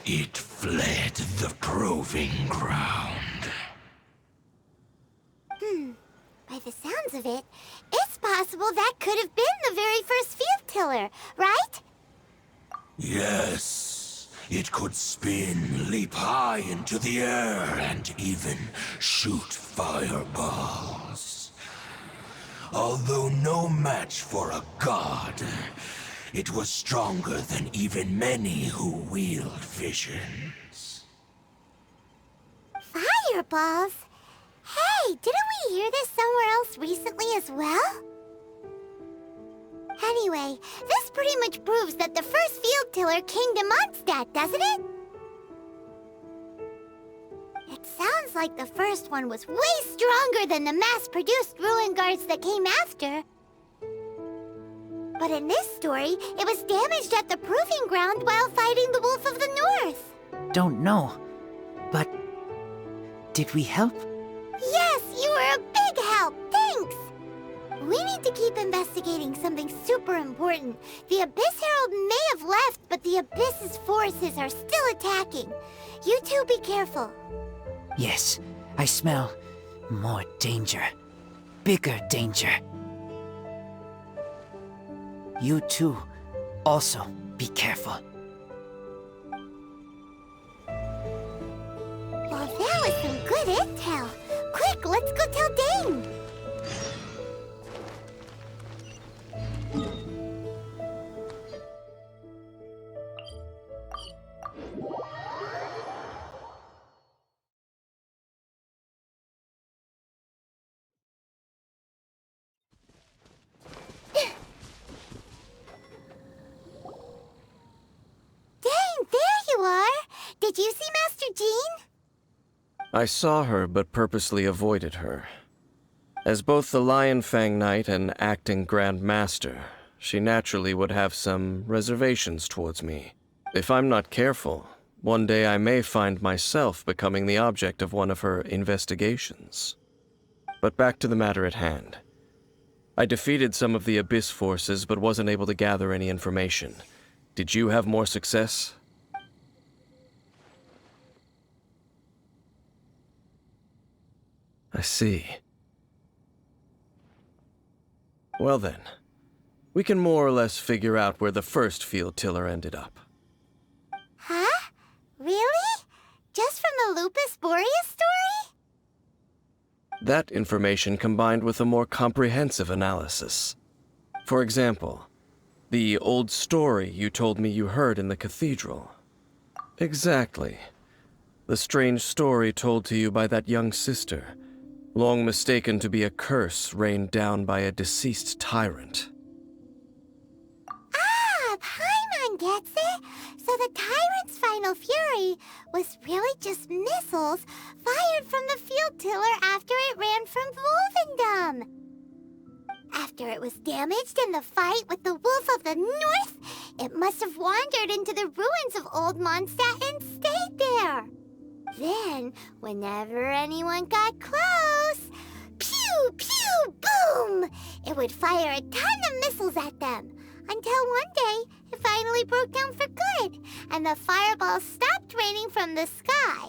it fled the proving ground. By the sounds of it, it's possible that could have been the very first field tiller, right? Yes, it could spin, leap high into the air, and even shoot fireballs. Although no match for a god, it was stronger than even many who wield visions. Fireballs? Hey, didn't we hear this somewhere else recently as well? Anyway, this pretty much proves that the first field tiller came to Mondstadt, doesn't it? It sounds like the first one was way stronger than the mass-produced ruin guards that came after. But in this story, it was damaged at the proving ground while fighting the Wolf of the North. Don't know, but did we help? Yes, you were a big help, thanks! We need to to keep investigating something super important. The Abyss Herald may have left, but the Abyss's forces are still attacking. You two be careful. Yes, I smell more danger. Bigger danger. You too, also be careful. Well, that was some good intel. Quick, let's go tell Dane. Dane, there you are. Did you see Master Jean? I saw her, but purposely avoided her. As both the Lion Fang Knight and acting Grand Master, she naturally would have some reservations towards me. If I'm not careful, one day I may find myself becoming the object of one of her investigations. But back to the matter at hand. I defeated some of the Abyss forces, but wasn't able to gather any information. Did you have more success? I see. Well then, we can more or less figure out where the first field tiller ended up. Huh? Really? Just from the Lupus Boreas story? That information combined with a more comprehensive analysis. For example, the old story you told me you heard in the cathedral. Exactly. The strange story told to you by that young sister, long mistaken to be a curse rained down by a deceased tyrant. Ah, Paimon gets it. So the tyrant's final fury was really just missiles fired from the field tiller after it ran from Wolvendom. After it was damaged in the fight with the Wolf of the North, it must have wandered into the ruins of Old Mondstadt and stayed there. Then, whenever anyone got close, pew, pew, boom! It would fire a ton of missiles at them. Until one day, it finally broke down for good, and the fireballs stopped raining from the sky.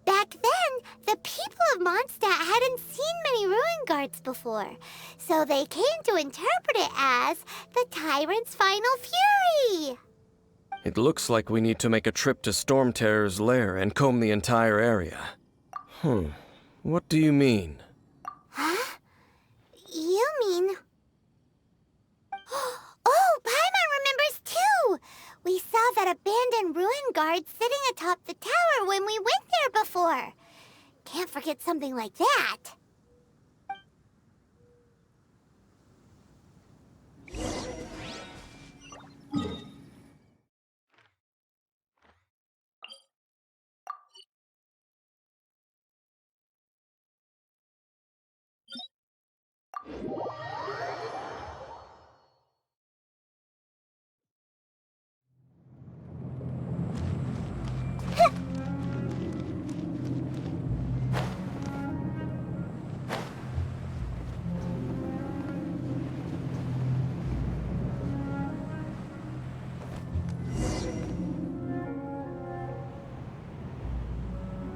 Back then, the people of Mondstadt hadn't seen many ruin guards before, so they came to interpret it as the Tyrant's final fury. It looks like we need to make a trip to Storm Terror's lair and comb the entire area. What do you mean? Huh? You mean... Oh, Paimon remembers too! We saw that abandoned ruin guard sitting atop the tower when we went there before. Can't forget something like that.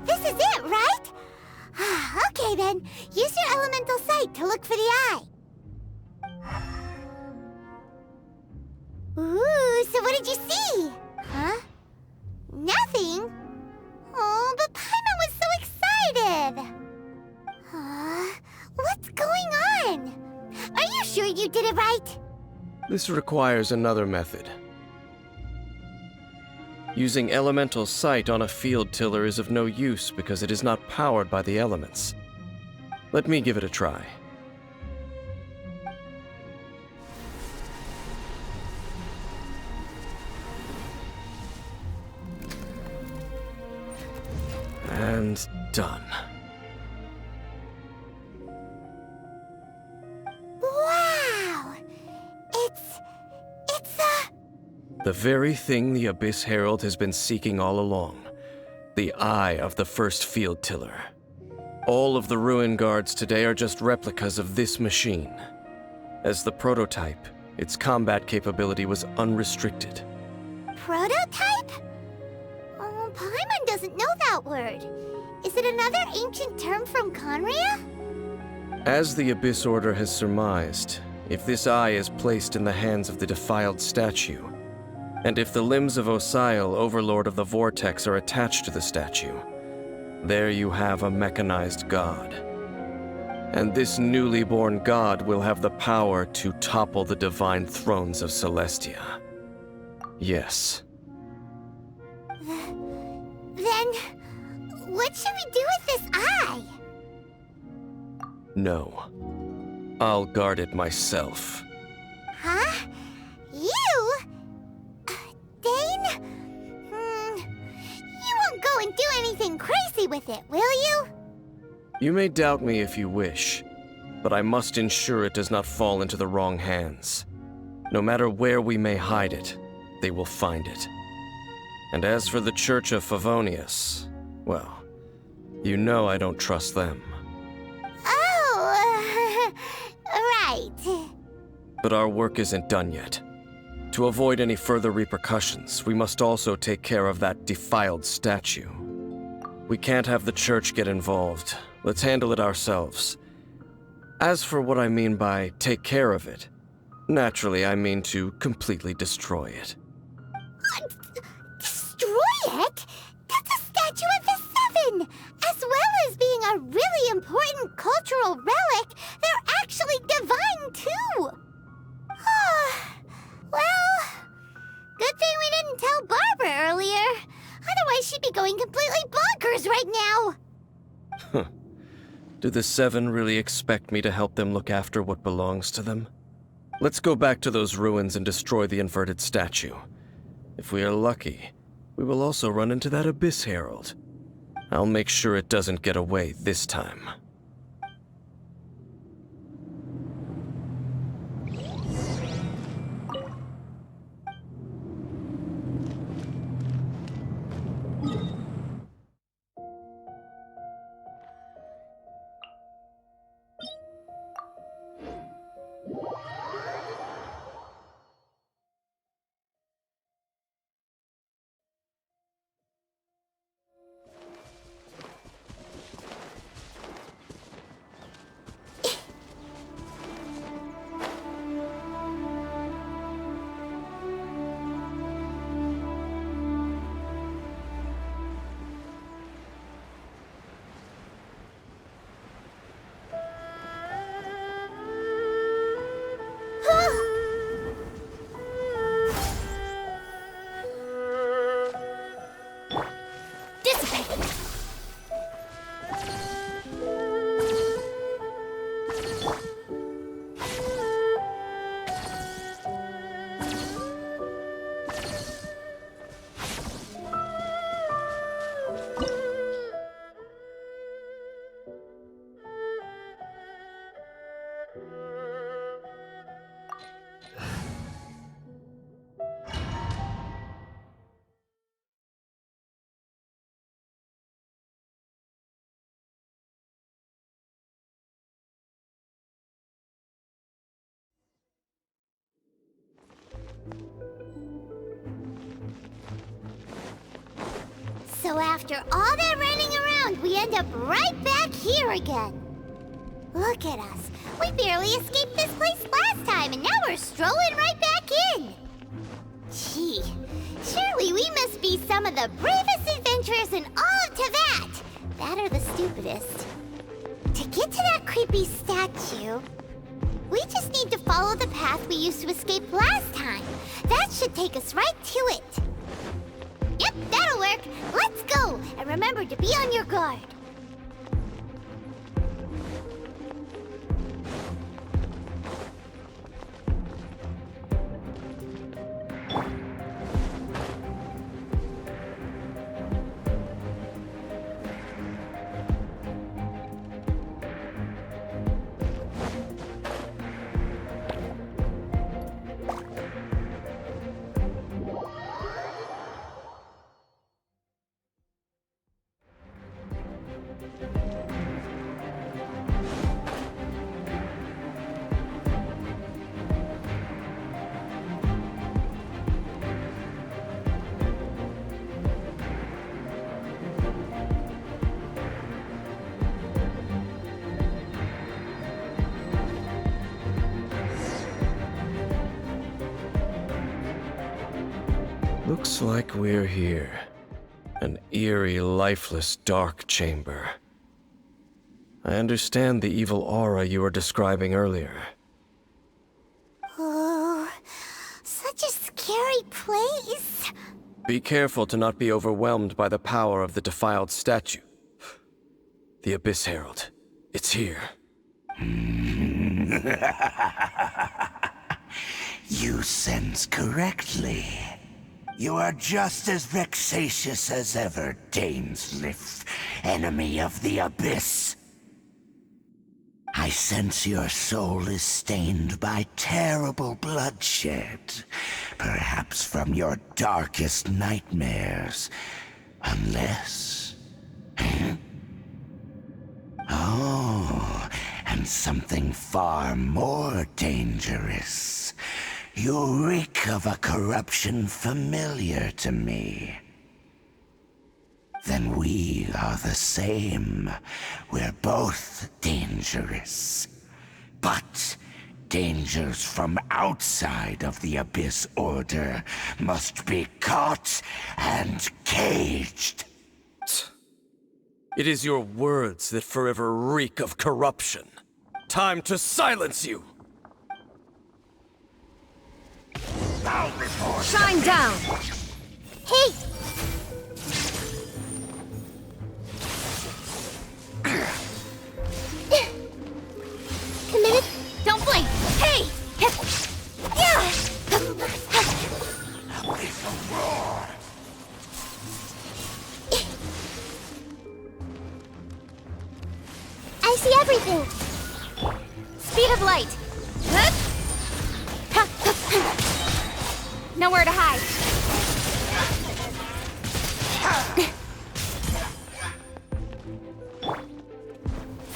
This is it, right? Okay then, use your elemental sight to look for the eye. Ooh, so what did you see? Huh? Nothing? Oh, but Paimon was so excited! What's going on? Are you sure you did it right? This requires another method. Using elemental sight on a field tiller is of no use because it is not powered by the elements. Let me give it a try. And done. Wow! It's The very thing the Abyss Herald has been seeking all along. The eye of the first field tiller. All of the ruin guards today are just replicas of this machine. As the prototype, its combat capability was unrestricted. Prototype? Oh, Paimon doesn't know that word. Is it another ancient term from Conria? As the Abyss Order has surmised, if this eye is placed in the hands of the defiled statue, and if the limbs of Osial, Overlord of the Vortex, are attached to the statue, there you have a mechanized god. And this newly born god will have the power to topple the divine thrones of Celestia. Yes. Then, what should we do with this eye? No. I'll guard it myself. Huh? You? Dane? You won't go and do anything crazy with it, will you? You may doubt me if you wish, but I must ensure it does not fall into the wrong hands. No matter where we may hide it, they will find it. And as for the Church of Favonius, well, you know I don't trust them. Oh, right. But our work isn't done yet. To avoid any further repercussions, we must also take care of that defiled statue. We can't have the Church get involved. Let's handle it ourselves. As for what I mean by take care of it, naturally I mean to completely destroy it. Destroy it? That's a statue of the Seven! As well as being a really important cultural relic, they're actually divine too! Well, good thing we didn't tell Barbara earlier. Otherwise she'd be going completely bonkers right now! Do the Seven really expect me to help them look after what belongs to them? Let's go back to those ruins and destroy the inverted statue. If we are lucky, we will also run into that Abyss Herald. I'll make sure it doesn't get away this time. So after all that running around, we end up right back here again. Look at us. We barely escaped this place last time, and now we're strolling right back in. Gee, surely we must be some of the bravest adventurers in all of Teyvat. That or the stupidest. To get to that creepy statue, we just need to follow the path we used to escape last time. That should take us right to it. Yep, that'll work. Let's go, and remember to be on your guard. Looks like we're here. An eerie, lifeless, dark chamber. I understand the evil aura you were describing earlier. Oh, such a scary place. Be careful to not be overwhelmed by the power of the defiled statue. The Abyss Herald. It's here. You sense correctly. You are just as vexatious as ever, Dainsleif, enemy of the Abyss. I sense your soul is stained by terrible bloodshed, perhaps from your darkest nightmares, unless... Oh, and something far more dangerous. You reek of a corruption familiar to me. Then we are the same. We're both dangerous. But dangers from outside of the Abyss Order must be caught and caged. It is your words that forever reek of corruption. Time to silence you! Shine down! Hey! Committed? Don't blink! Hey! With a roar! I see everything. Speed of light! Nowhere to hide.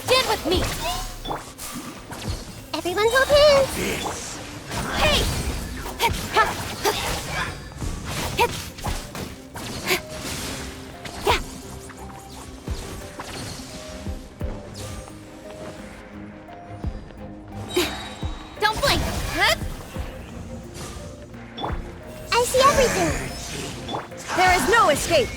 Stand with me! Everyone hold hands. This Hey! Don't blink! I see everything. There is no escape!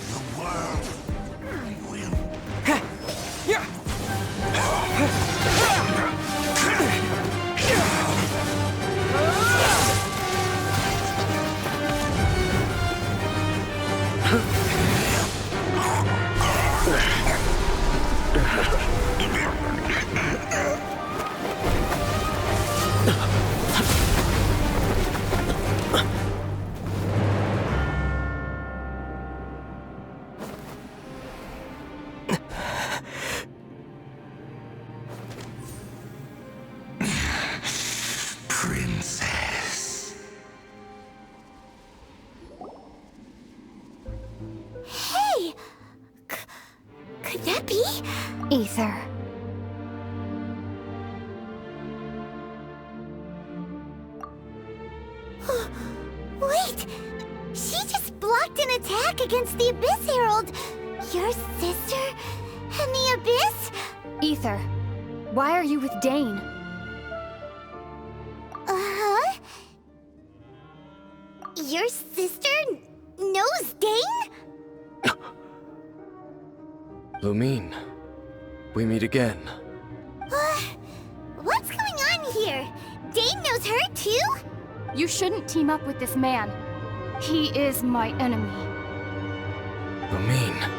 the world will... Princess. Hey! Could that be? Ether. Wait! She just blocked an attack against the Abyss Herald! Your sister and the Abyss? Ether. Why are you with Dane? Uh-huh? Your sister knows Dane? Lumine, we meet again. What's going on here? Dane knows her too? You shouldn't team up with this man. He is my enemy. Lumine.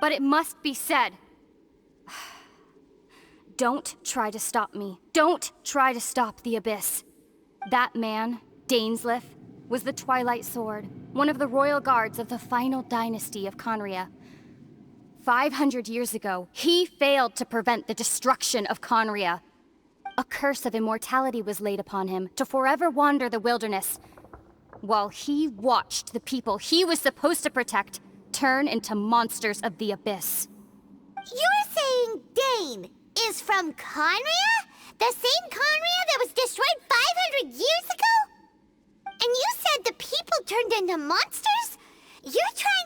But it must be said. Don't try to stop me. Don't try to stop the Abyss. That man, Dainsleif, was the Twilight Sword, one of the royal guards of the final dynasty of Conria. 500 years ago, he failed to prevent the destruction of Conria. A curse of immortality was laid upon him to forever wander the wilderness, while he watched the people he was supposed to protect turn into monsters of the Abyss. You're saying Dane is from Conria? The same Conria that was destroyed 500 years ago? And you said the people turned into monsters? You're trying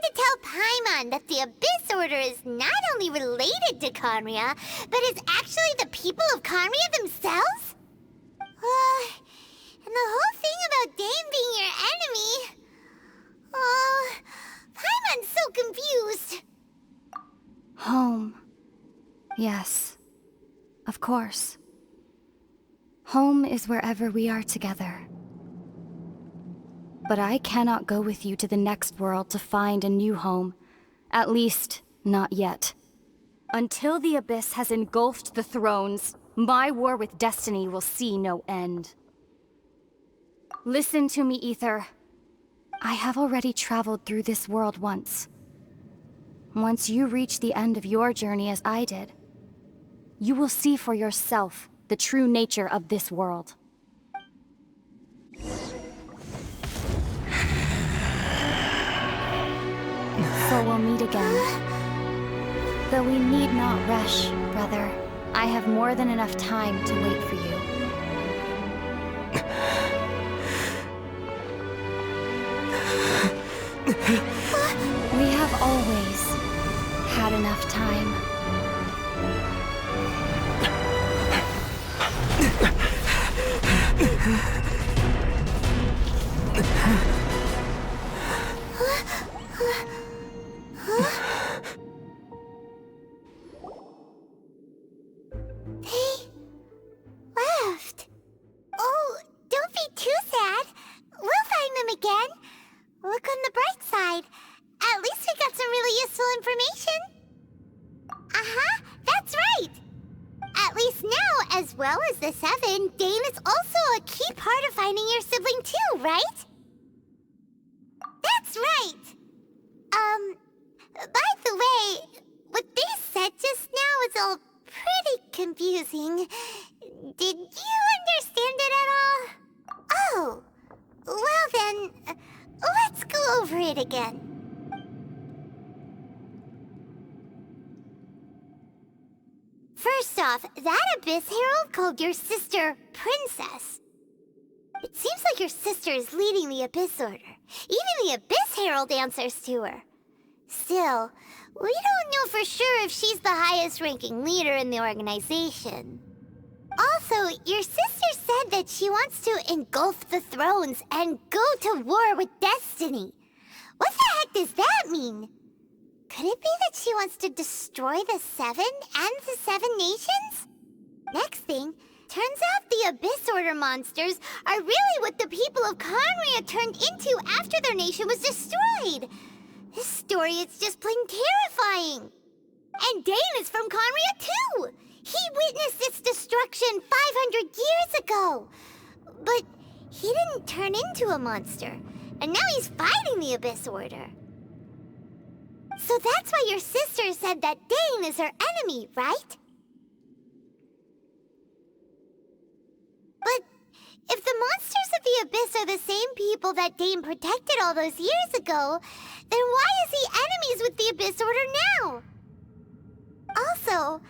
Paimon that the Abyss Order is not only related to Conria, but is actually the people of Conria themselves? And the whole thing about Dane being your enemy... Oh, Paimon's so confused. Home. Yes. Of course. Home is wherever we are together. But I cannot go with you to the next world to find a new home. At least, not yet. Until the Abyss has engulfed the thrones, my war with destiny will see no end. Listen to me, Ether. I have already traveled through this world once. Once you reach the end of your journey as I did, you will see for yourself the true nature of this world. So we'll meet again. Though we need not rush, brother. I have more than enough time to wait for you. We have always had enough time. They left. Oh, don't be too sad. We'll find them again. Look on the bright side. At least we got some really useful information. Uh-huh, that's right. At least now, as well as the Seven, Dane is also a key part of finding your sibling too, right? That's right. By the way, what they said just now is all pretty confusing. Did you understand it at all? Oh, well then, let's go over it again. First off, that Abyss Herald called your sister Princess. It seems like your sister is leading the Abyss Order. Even the Abyss Herald answers to her. Still, we don't know for sure if she's the highest-ranking leader in the organization. Also, your sister said that she wants to engulf the thrones and go to war with destiny. What the heck does that mean? Could it be that she wants to destroy the Seven and the Seven Nations? Next thing, turns out the Abyss Order monsters are really what the people of Conria turned into after their nation was destroyed. This story is just plain terrifying. And Dane is from Conria too! He witnessed its destruction 500 years ago! But he didn't turn into a monster, and now he's fighting the Abyss Order. So that's why your sister said that Dane is her enemy, right? But if the monsters of the Abyss are the same people that Dane protected all those years ago, then why is he enemies with the Abyss Order now? Also,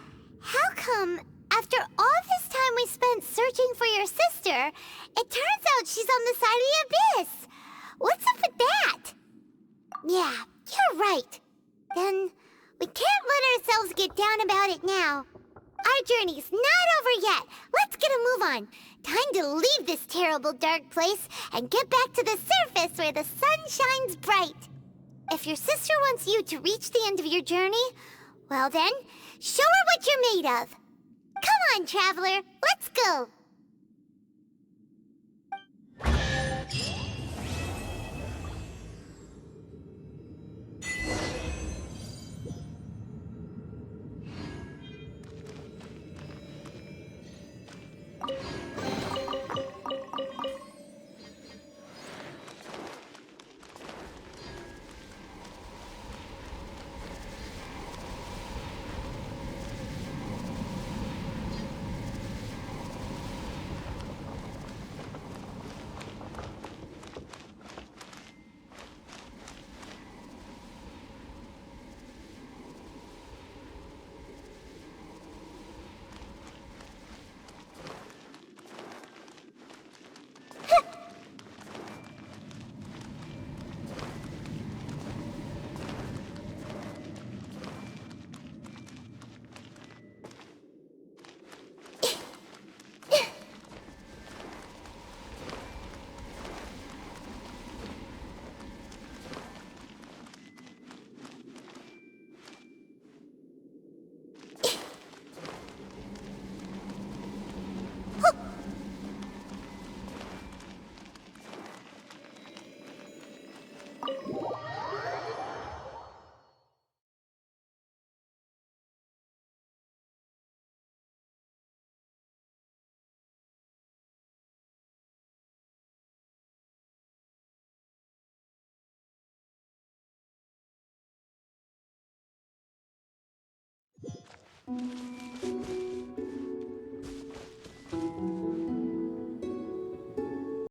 how come, after all this time we spent searching for your sister, it turns out she's on the side of the Abyss? What's up with that? Yeah, you're right. Then, we can't let ourselves get down about it now. Our journey's not over yet. Let's get a move on. Time to leave this terrible dark place and get back to the surface where the sun shines bright. If your sister wants you to reach the end of your journey, well then, show her what you're made of. Come on, traveler, let's go.